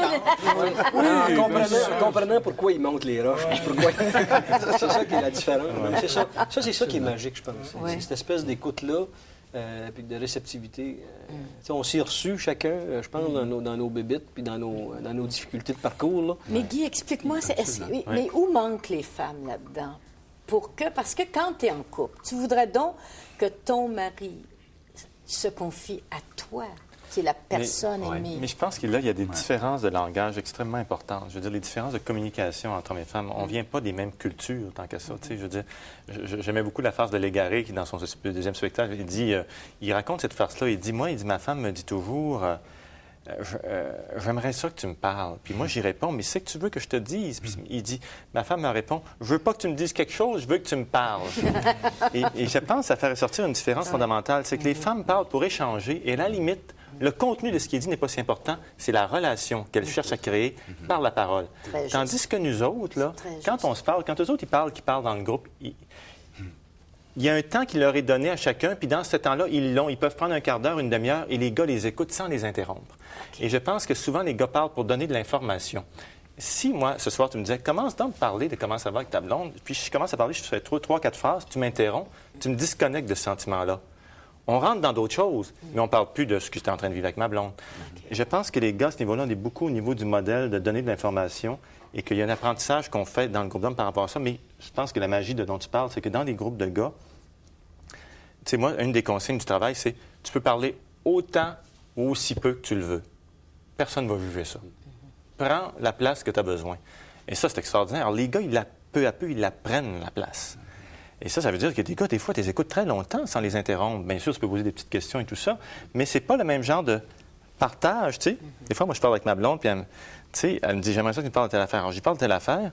En comprenant pourquoi ils montent les roches. Pourquoi... c'est ça qui est la différence. C'est ça. C'est ça qui est magique, je pense. Ouais. C'est cette espèce d'écoute-là, puis de réceptivité. On s'y reçu chacun, je pense, dans nos bébites, puis dans nos difficultés de parcours. Là. Mais Guy, explique-moi, mais où manquent les femmes là-dedans? Parce que quand tu es en couple, tu voudrais donc que ton mari se confie à toi, qui est la personne aimée. Mais je pense qu'il y a des différences de langage extrêmement importantes. Je veux dire, les différences de communication entre hommes et femmes, on ne vient pas des mêmes cultures, tant qu'à ça. Je veux dire, j'aimais beaucoup la farce de Légaré, qui, dans son deuxième spectacle, il dit, il raconte cette farce-là, il dit, ma femme me dit toujours... j'aimerais ça que tu me parles. Puis moi, j'y réponds, mais c'est que tu veux que je te dise. Puis il dit, ma femme me répond, je veux pas que tu me dises quelque chose, je veux que tu me parles. et je pense que ça fait ressortir une différence fondamentale. C'est que les femmes parlent pour échanger et à la limite, le contenu de ce qui est dit n'est pas si important, c'est la relation qu'elles cherchent à créer par la parole. Tandis que nous autres, là, quand on se parle, quand eux autres, qui parlent dans le groupe, il y a un temps qui leur est donné à chacun, puis dans ce temps-là, ils peuvent prendre un quart d'heure, une demi-heure, et les gars les écoutent sans les interrompre. Okay. Et je pense que souvent, les gars parlent pour donner de l'information. Si, moi, ce soir, tu me disais, commence donc à parler de comment ça va avec ta blonde, puis je commence à parler, je fais 3-4 phrases, tu m'interromps, tu me disconnectes de ce sentiment-là. On rentre dans d'autres choses, mais on ne parle plus de ce que j'étais en train de vivre avec ma blonde. Okay. Et je pense que les gars, à ce niveau-là, on est beaucoup au niveau du modèle de donner de l'information et qu'il y a un apprentissage qu'on fait dans le groupe d'hommes par rapport à ça. Mais je pense que la magie dont tu parles, c'est que dans les groupes de gars, tu sais, moi, une des consignes du travail, c'est tu peux parler autant ou aussi peu que tu le veux. Personne ne va juger ça. Prends la place que tu as besoin. Et ça, c'est extraordinaire. Alors, les gars, peu à peu, ils la prennent, la place. Et ça veut dire que des gars, des fois, tu les écoutes très longtemps sans les interrompre. Bien sûr, tu peux poser des petites questions et tout ça, mais c'est pas le même genre de partage, tu sais. Des fois, moi, je parle avec ma blonde, puis elle me dit, j'aimerais ça que tu me parles de telle affaire. Alors, j'y parle de telle affaire,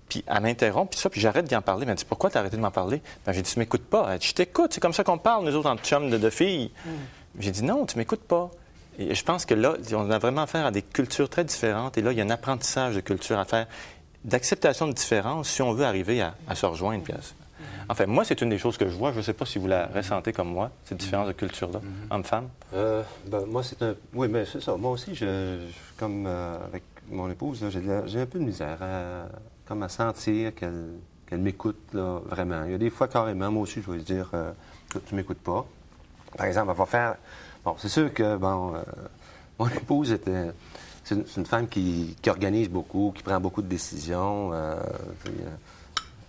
puis elle m'interrompt, puis j'arrête d'y en parler. Elle me dit, pourquoi t'as arrêté de m'en parler? Ben, j'ai dit, tu m'écoutes pas. Elle dit, je t'écoute, c'est comme ça qu'on parle, nous autres, entre chums de filles. J'ai dit, non, tu m'écoutes pas. Et je pense que là, on a vraiment affaire à des cultures très différentes, et là, il y a un apprentissage de culture à faire, d'acceptation de différence, si on veut arriver à se rejoindre, puis Enfin, moi, c'est une des choses que je vois. Je ne sais pas si vous la ressentez comme moi, cette différence de culture-là, homme-femme. Moi, c'est un... Oui, mais c'est ça. Moi aussi, comme avec mon épouse, là, j'ai un peu de misère à sentir qu'elle m'écoute là, vraiment. Il y a des fois, carrément, moi aussi, je vais lui dire tu ne m'écoutes pas. Par exemple, elle va faire... Bon, c'est sûr que, mon épouse c'est une femme qui organise beaucoup, qui prend beaucoup de décisions.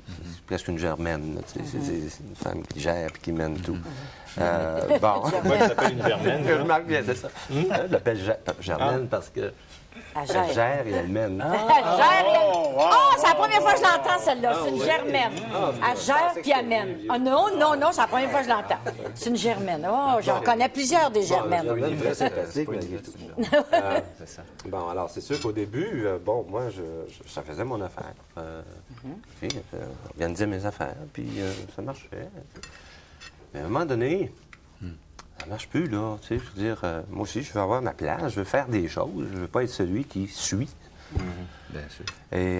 C'est presque une germaine. C'est une femme qui gère et qui mène tout. Pourquoi elle s'appelle une germaine? Je remarque bien, c'est ça. Je l'appelle germaine parce que elle gère et elle mène. Elle gère et elle... Oh, c'est la première fois que je l'entends, celle-là. C'est une germaine. Elle gère puis elle mène. Oh, non, c'est la première fois que je l'entends. C'est une germaine. Oh, j'en connais plusieurs des germaines. C'est pratique, malgré tout. C'est ça. Bon, alors, c'est sûr qu'au début, moi, ça faisait mon affaire. Organiser mes affaires, puis ça marchait. Mais à un moment donné, ça ne marche plus, là. Tu sais, je veux dire, moi aussi, je veux avoir ma place, je veux faire des choses, je ne veux pas être celui qui suit. Bien sûr. Et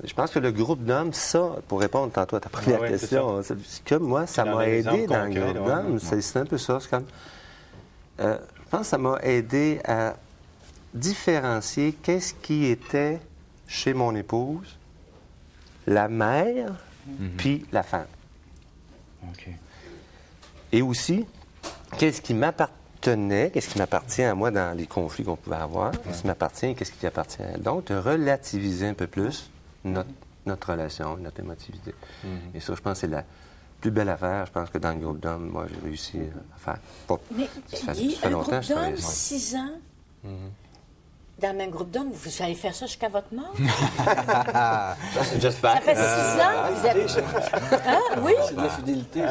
je pense que le groupe d'hommes, ça, pour répondre tantôt à ta première question, c'est comme moi, ça m'a aidé dans le groupe d'hommes. C'est un peu ça. C'est comme, je pense que ça m'a aidé à différencier qu'est-ce qui était chez mon épouse, la mère, puis la femme. OK. Et aussi, qu'est-ce qui m'appartenait, qu'est-ce qui m'appartient à moi dans les conflits qu'on pouvait avoir, qu'est-ce qui m'appartient et qu'est-ce qui appartient à elle. Donc, de relativiser un peu plus notre relation, notre émotivité. Et ça, je pense que c'est la plus belle affaire, je pense que dans le groupe d'hommes, moi, j'ai réussi à faire. Mais, Guy, un groupe d'hommes, 6 ans, dans le même groupe d'hommes, vous allez faire ça jusqu'à votre mort? J'espère. Ça fait 6 ans que vous êtes... Hein? Oui? C'est de la fidélité.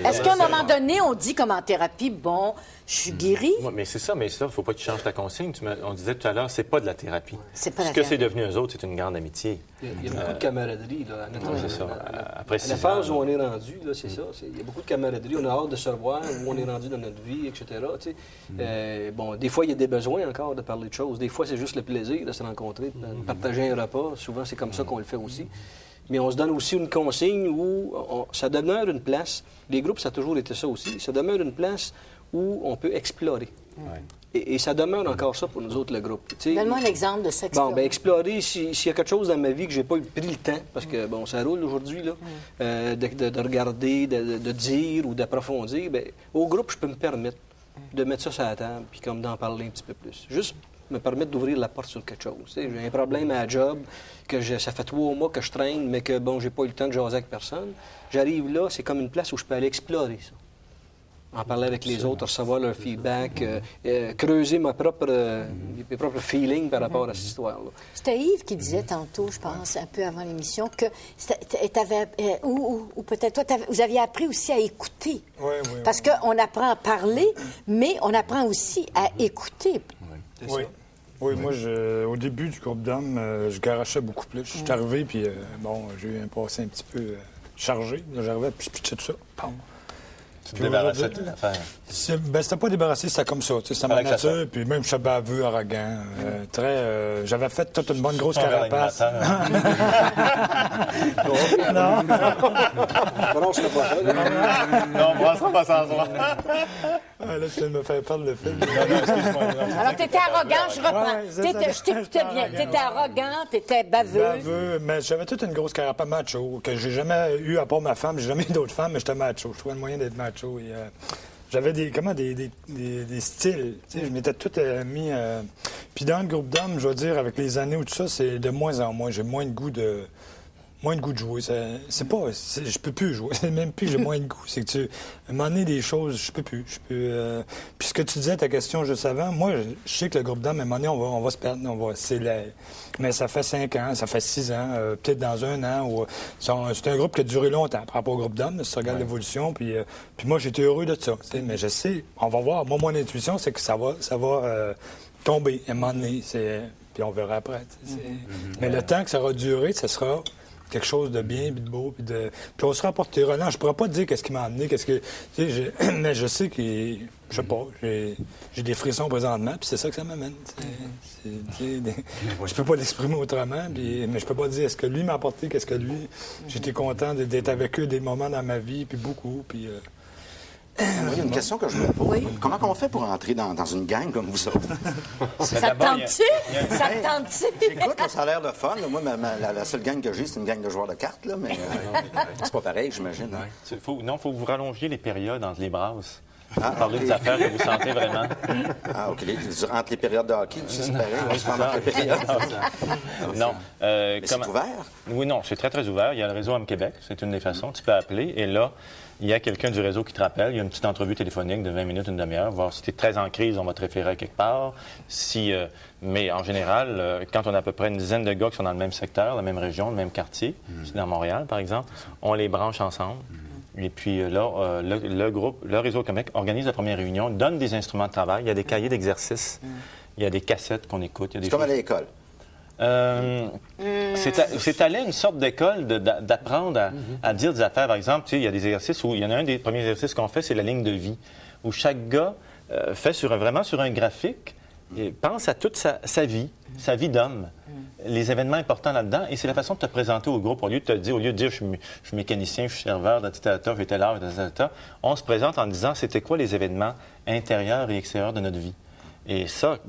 Est-ce qu'à un moment donné, on dit comme en thérapie, bon, je suis guéri? Ouais, mais c'est ça, il ne faut pas que tu changes ta consigne. On disait tout à l'heure, c'est pas de la thérapie. C'est pas la Ce que c'est thérapie. devenu eux autres, c'est une grande amitié. Il y a beaucoup de camaraderie. Là, c'est ça. Après à la phase où on est rendu, là, c'est ça. Il y a beaucoup de camaraderie. On a hâte de se revoir, où on est rendu dans notre vie, etc. Bon, des fois, il y a des besoins encore de parler de choses. Des fois, c'est juste le plaisir de se rencontrer, de partager un repas. Souvent, c'est comme ça qu'on le fait aussi. Mais on se donne aussi une consigne où ça demeure une place. Les groupes, ça a toujours été ça aussi. Ça demeure une place où on peut explorer. Ouais. Et ça demeure encore ça pour nous autres, le groupe. Donne-moi un exemple de ça. Bon, bien, explorer, s'il y a quelque chose dans ma vie que j'ai pas pris le temps, parce que, bon, ça roule aujourd'hui, là, de regarder, de dire ou d'approfondir, bien, au groupe, je peux me permettre de mettre ça sur la table, puis comme d'en parler un petit peu plus. Juste me permettre d'ouvrir la porte sur quelque chose. J'ai un problème à la job, ça fait 3 mois que je traîne, mais que, bon, j'ai pas eu le temps de jaser avec personne. J'arrive là, c'est comme une place où je peux aller explorer ça. En parler avec les autres, recevoir leur feedback, creuser mes propres feelings par rapport à cette histoire-là. C'était Yves qui disait tantôt, je pense, un peu avant l'émission, que ou peut-être toi, vous aviez appris aussi à écouter. Oui. Parce qu'on apprend à parler, mais on apprend aussi à écouter. Oui, moi, au début du groupe d'hommes, je garochais beaucoup plus. Je suis arrivé, puis j'ai eu un passé un petit peu chargé. J'arrivais, puis je pitchais tout ça. Pam. Tu te débarrassais de l'affaire. C'était pas débarrassé, c'était comme ça. C'était ma nature, puis même je suis baveux, arrogant. J'avais fait toute une bonne grosse carapace. Non, on se pas ça. Non, on ne pas sans soi. Là, tu viens de me faire perdre le film. Alors, t'étais arrogant, je reprends. Je t'écoutais bien. T'étais arrogant, t'étais baveux. Baveux, mais j'avais toute une grosse carapace macho, que j'ai jamais eu, à part ma femme. J'ai jamais eu d'autres femmes, mais j'étais macho. Je trouvais le moyen d'être macho. Et, j'avais des styles. Je m'étais tout mis... Puis dans le groupe d'hommes, je veux dire, avec les années ou tout ça, c'est de moins en moins. J'ai moins de goût de jouer. Je peux plus jouer. C'est même plus que j'ai moins de goût. C'est que à un moment donné, des choses, je peux plus. Puis ce que tu disais, ta question juste avant, moi, je sais que le groupe d'hommes, à un moment donné, on va se perdre. Mais ça fait 5 ans, ça fait 6 ans, peut-être dans 1 an. C'est un groupe qui a duré longtemps par rapport au groupe d'hommes, si tu regardes l'évolution. Puis moi, j'étais heureux de ça. Mais je sais, on va voir. Moi, mon intuition, c'est que ça va tomber à un moment donné. Puis on verra après. Mais le temps que ça va durer, ça sera quelque chose de bien, puis de beau, puis on sera porté relâche. Je pourrais pas te dire qu'est-ce qui m'a amené, mais je sais que, je sais pas, j'ai des frissons présentement, puis c'est ça que ça m'amène. Je peux pas l'exprimer autrement, mais je peux pas dire est-ce que lui m'a apporté, qu'est-ce que lui. J'étais content d'être avec eux des moments dans ma vie, puis beaucoup, puis... Il y a une question que je me pose. Oui. Comment on fait pour entrer dans une gang comme vous autres? Ça te tente-tu? Ça te tente-tu? J'écoute, ça a l'air de fun. Moi, la seule gang que j'ai, c'est une gang de joueurs de cartes, là, mais c'est pas pareil, j'imagine. Hein? Il faut que vous rallongiez les périodes entre les brasses. Parler des affaires que vous sentez vraiment. Ah, OK. Entre les périodes de hockey, c'est pareil. Oui, c'est pendant les périodes. Non. Mais c'est ouvert? Oui, non, c'est très, très ouvert. Il y a le réseau Homme Québec. C'est une des façons. Tu peux appeler. Et là, il y a quelqu'un du réseau qui te rappelle. Il y a une petite entrevue téléphonique de 20 minutes, une demi-heure. Voir si tu es très en crise, on va te référer à quelque part. Mais en général, quand on a à peu près une dizaine de gars qui sont dans le même secteur, la même région, le même quartier, dans Montréal, par exemple, on les branche ensemble. Et puis là, le groupe, le réseau Québec organise la première réunion, donne des instruments de travail, il y a des cahiers d'exercices, il y a des cassettes qu'on écoute. C'est comme à l'école. C'est aller à une sorte d'école d'apprendre à dire des affaires. Par exemple, il y a des exercices où il y en a un des premiers exercices qu'on fait, c'est la ligne de vie, où chaque gars fait vraiment sur un graphique et pense à toute sa vie d'homme. Les événements importants là-dedans, et c'est la façon de te présenter au groupe. Au lieu de dire je suis mécanicien, je suis serveur, j'étais là, on se présente en disant c'était quoi les événements intérieurs et extérieurs de notre vie. Et ça,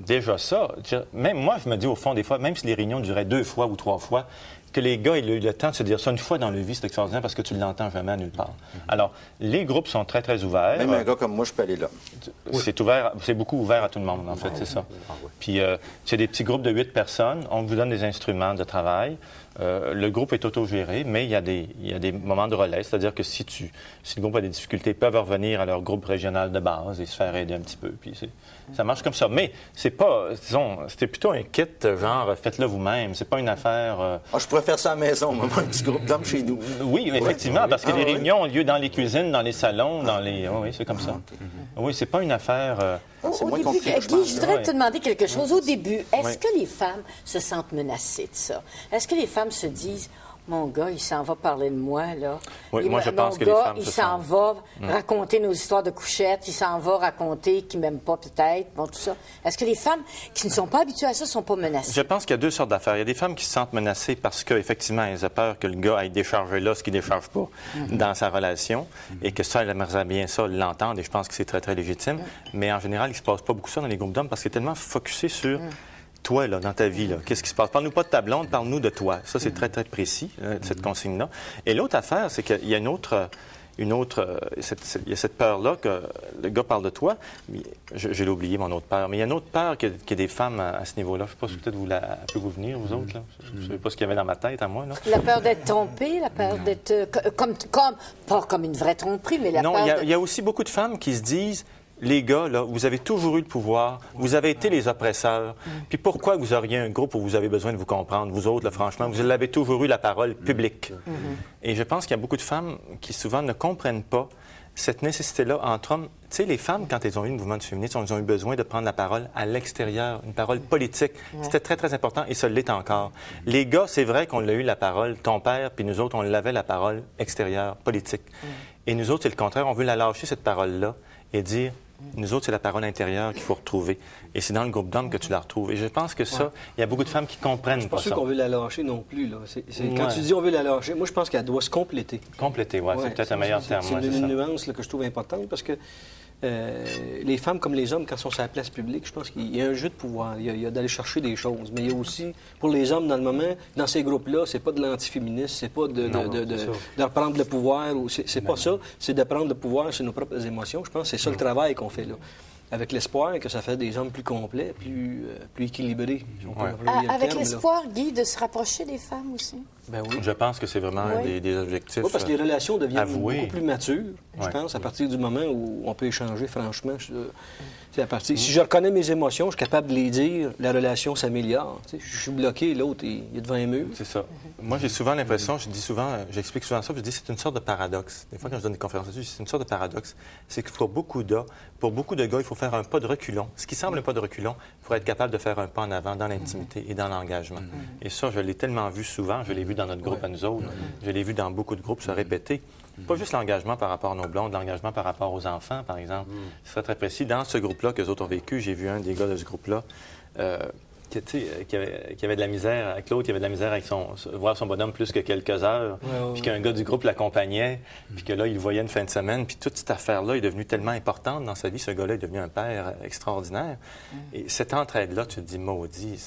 même moi, je me dis au fond, des fois, même si les réunions duraient 2 fois ou 3 fois, que les gars aient eu le temps de se dire ça une fois dans leur vie, c'est extraordinaire parce que tu ne l'entends jamais à nulle part. Alors, les groupes sont très, très ouverts. Même un gars comme moi, je peux aller là. C'est ouvert, c'est beaucoup ouvert à tout le monde, en fait, c'est ça. Puis, c'est des petits groupes de 8 personnes. On vous donne des instruments de travail. Le groupe est autogéré, mais il y a des moments de relais. C'est-à-dire que si le groupe a des difficultés, ils peuvent revenir à leur groupe régional de base et se faire aider un petit peu. Puis ça marche comme ça. Mais c'est pas, disons, c'était plutôt un kit genre faites-le vous-même. C'est pas une affaire. Je pourrais faire ça à la maison, moi, un petit groupe d'hommes chez nous. Oui, effectivement, parce que les réunions ont lieu dans les cuisines, dans les salons, dans les. Oui, c'est comme ça. Oui, c'est pas une affaire. Au début, Guy, je voudrais te demander quelque chose. Au début, est-ce que les femmes se sentent menacées de ça? Est-ce que les femmes se disent, mon gars, il s'en va parler de moi, là? Oui, moi, je pense que les femmes il s'en va raconter nos histoires de couchettes, il s'en va raconter qu'il m'aime pas, peut-être, bon, tout ça. Est-ce que les femmes qui ne sont pas habituées à ça ne sont pas menacées? Je pense qu'il y a deux sortes d'affaires. Il y a des femmes qui se sentent menacées parce qu'effectivement, elles ont peur que le gars aille décharger là ce qu'il ne décharge pas dans sa relation et que ça, elle aimerait bien ça l'entendre et je pense que c'est très, très légitime. Mais en général, il ne se passe pas beaucoup ça dans les groupes d'hommes parce que c'est tellement focusé sur toi, là, dans ta vie, là. Qu'est-ce qui se passe? Parle-nous pas de ta blonde, parle-nous de toi. Ça, c'est très, très précis, cette consigne-là. Et l'autre affaire, c'est qu'il y a il y a cette peur-là que le gars parle de toi. J'ai oublié mon autre peur. Mais il y a une autre peur qu'il y a des femmes à ce niveau-là. Je ne sais pas si peut-être elle peut vous venir, vous autres. Là. Je ne sais pas ce qu'il y avait dans ma tête à moi. Là. La peur d'être trompée, la peur d'être... pas comme une vraie tromperie, mais la peur... Non, il y a aussi beaucoup de femmes qui se disent... Les gars, là, vous avez toujours eu le pouvoir, vous avez été les oppresseurs. Puis pourquoi vous auriez un groupe où vous avez besoin de vous comprendre? Vous autres, là, franchement, vous avez toujours eu la parole publique. Et je pense qu'il y a beaucoup de femmes qui souvent ne comprennent pas cette nécessité-là entre hommes. Tu sais, les femmes, quand elles ont eu le mouvement du féminisme, elles ont eu besoin de prendre la parole à l'extérieur, une parole politique. C'était très, très important et ça l'est encore. Les gars, c'est vrai qu'on l'a eu la parole, ton père, puis nous autres, on l'avait la parole extérieure, politique. Et nous autres, c'est le contraire. On veut la lâcher, cette parole-là, et dire... Nous autres, c'est la parole intérieure qu'il faut retrouver. Et c'est dans le groupe d'hommes que tu la retrouves. Et je pense que ça, il y a beaucoup de femmes qui comprennent pas ça. Je suis pas sûr qu'on veut la lâcher non plus. Là. Quand tu dis on veut la lâcher, moi, je pense qu'elle doit se compléter. Compléter, oui. C'est peut-être un meilleur terme. C'est une nuance là, que je trouve importante parce que les femmes comme les hommes, quand ils sont sur la place publique, je pense qu'il y a un jeu de pouvoir. Il y a d'aller chercher des choses. Mais il y a aussi, pour les hommes, dans le moment, dans ces groupes-là, c'est pas de l'antiféminisme, c'est pas de reprendre le pouvoir. C'est pas ça. C'est de prendre le pouvoir sur nos propres émotions. Je pense que c'est ça le travail qu'on fait là. Avec l'espoir que ça fait des hommes plus complets, plus équilibrés. Avec l'espoir, Guy, de se rapprocher des femmes aussi? Ben oui. Je pense que c'est vraiment des objectifs. Oui, parce que les relations deviennent beaucoup plus matures, je pense, à partir du moment où on peut échanger franchement. C'est à partir... Si je reconnais mes émotions, je suis capable de les dire, la relation s'améliore. Je suis bloqué, l'autre, il est devant un mur. C'est ça. Moi, j'ai souvent l'impression, j'explique souvent ça, puis je dis c'est une sorte de paradoxe. Des fois, quand je donne des conférences là-dessus, c'est une sorte de paradoxe. C'est que pour beaucoup de gars, il faut faire un pas de reculon. Ce qui semble un pas de reculon, il faut être capable de faire un pas en avant dans l'intimité et dans l'engagement. Et ça, je l'ai tellement vu souvent. Je l'ai vu dans notre groupe à nous autres. Je l'ai vu dans beaucoup de groupes se répéter. Pas juste l'engagement par rapport à nos blondes, l'engagement par rapport aux enfants, par exemple. Ce serait très précis. Dans ce groupe-là que les autres ont vécu, j'ai vu un des gars de ce groupe-là qui avait de la misère avec l'autre, qui avait de la misère avec voir son bonhomme plus que quelques heures, puis qu'un gars du groupe l'accompagnait, puis que là, il le voyait une fin de semaine, puis toute cette affaire-là est devenue tellement importante dans sa vie. Ce gars-là est devenu un père extraordinaire. Et cette entraide-là, tu te dis, maudit,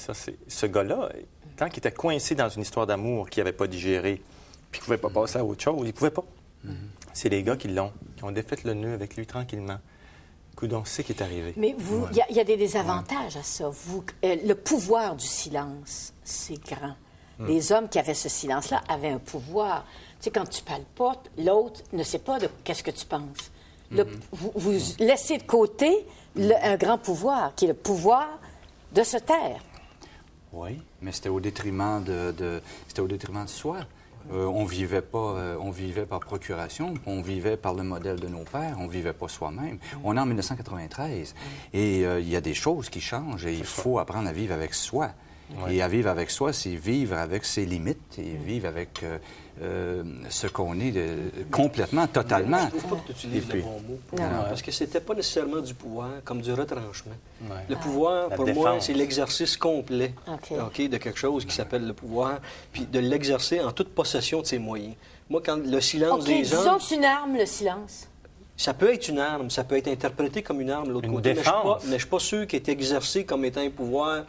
ce gars-là, tant qu'il était coincé dans une histoire d'amour qu'il n'avait pas digérée, puis qu'il ne pouvait pas passer à autre chose, il ne pouvait pas. C'est les gars qui ont défait le nœud avec lui tranquillement. Coudon, c'est ce qui est arrivé. Mais il y a des désavantages à ça. Le pouvoir du silence, c'est grand. Les hommes qui avaient ce silence-là avaient un pouvoir. Tu sais, quand tu parles pas, l'autre ne sait pas de qu'est-ce que tu penses. Vous laissez de côté un grand pouvoir, qui est le pouvoir de se taire. Oui, mais c'était au détriment de soi. On vivait par procuration, on vivait par le modèle de nos pères, on vivait pas soi-même. On est en 1993 et il y a des choses qui changent et il faut apprendre à vivre avec soi. Oui. Et à vivre avec soi, c'est vivre avec ses limites et vivre avec ce qu'on est complètement, totalement. Je ne trouve pas que tu utilises le bon mot. Non. Parce que c'était pas nécessairement du pouvoir, comme du retranchement. Ouais. Le pouvoir, pour moi, c'est l'exercice complet de quelque chose qui s'appelle le pouvoir, puis de l'exercer en toute possession de ses moyens. Moi, quand le silence des hommes... Disons que c'est une arme, le silence. Ça peut être une arme, ça peut être interprété comme une arme de l'autre Une côté, défense. mais je ne suis pas sûr qu'il est exercé comme étant un pouvoir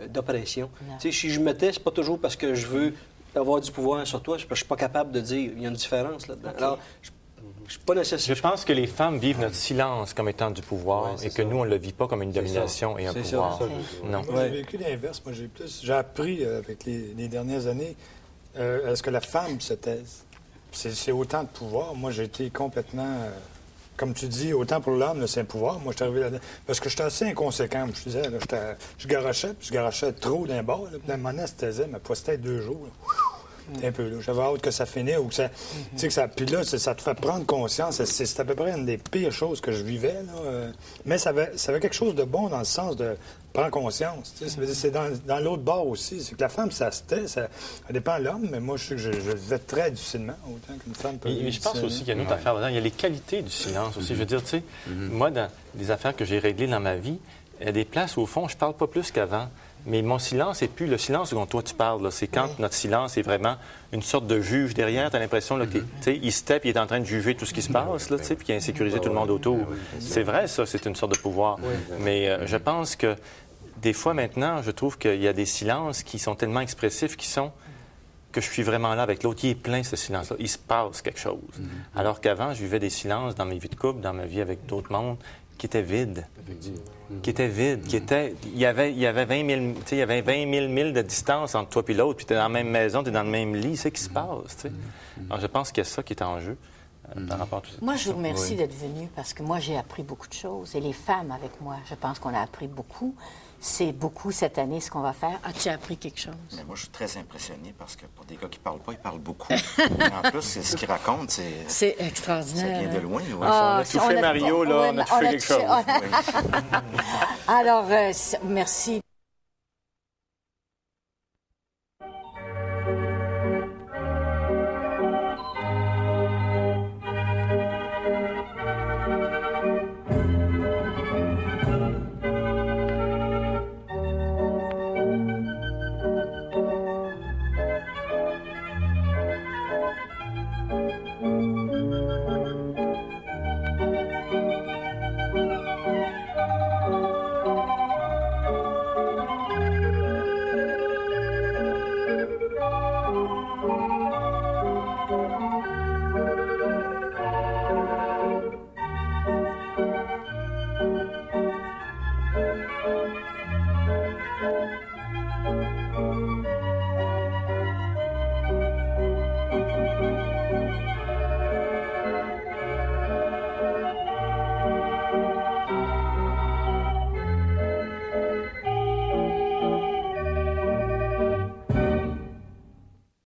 d'oppression. Tu sais, si je me tais, c'est pas toujours parce que je veux avoir du pouvoir sur toi, c'est parce que je suis pas capable de dire. Il y a une différence là-dedans. Okay. Alors, je suis pas nécessaire. Je pense que les femmes vivent notre silence comme étant du pouvoir et que nous, on ne le vit pas comme une domination et un pouvoir. Non. Moi, j'ai vécu l'inverse. Moi, j'ai appris avec les dernières années à ce que la femme se taise. C'est autant de pouvoir. Moi, j'ai été complètement... comme tu dis, autant pour l'homme, c'est un pouvoir. Moi, je suis arrivé là-dedans. Parce que j'étais assez inconséquent. Je disais, là, je garochais trop d'un bord. Puis, à un moment donné, elle se taisait, mais pas c'était 2 jours. Un peu, là. J'avais hâte que ça finisse ou que ça... Tu sais, que ça... Puis là, ça te fait prendre conscience. C'est à peu près une des pires choses que je vivais, là. Mais ça avait quelque chose de bon dans le sens de prendre conscience. Tu sais, c'est dans l'autre bord aussi. C'est que la femme, ça se tait. Ça dépend de l'homme, mais moi, je sais que je le vivais très difficilement, autant qu'une femme peut... Mais je pense aussi qu'il y a une autre affaire là-dedans. Il y a les qualités du silence aussi. Je veux dire, tu sais, moi, dans les affaires que j'ai réglées dans ma vie, il y a des places où, au fond, je parle pas plus qu'avant. Mais mon silence n'est plus le silence dont toi tu parles. C'est quand notre silence est vraiment une sorte de juge derrière. Tu as l'impression qu'il se tait et il est en train de juger tout ce qui se passe, là, puis qu'il a insécurisé tout le monde autour. C'est vrai, ça, c'est une sorte de pouvoir. Mais je pense que des fois maintenant, je trouve qu'il y a des silences qui sont tellement expressifs que je suis vraiment là avec l'autre. Il est plein, ce silence-là. Il se passe quelque chose. Alors qu'avant, je vivais des silences dans mes vies de couple, dans ma vie avec d'autres mondes, qui étaient vides. Il y avait 20 000 milles de distance entre toi et l'autre, puis tu es dans la même maison, tu es dans le même lit, c'est ce qui se passe, tu sais. Alors, je pense qu'il y a ça qui est en jeu par rapport à tout ça. Moi, je vous remercie d'être venu parce que moi, j'ai appris beaucoup de choses. Et les femmes avec moi, je pense qu'on a appris beaucoup. C'est beaucoup cette année ce qu'on va faire. As-tu appris quelque chose? Mais moi, je suis très impressionné parce que pour des gars qui ne parlent pas, ils parlent beaucoup. En plus, ce qu'ils racontent, c'est extraordinaire. Ça vient de loin. Oui. On a tout fait, Mario, là. On a tout fait quelque chose. Alors, merci.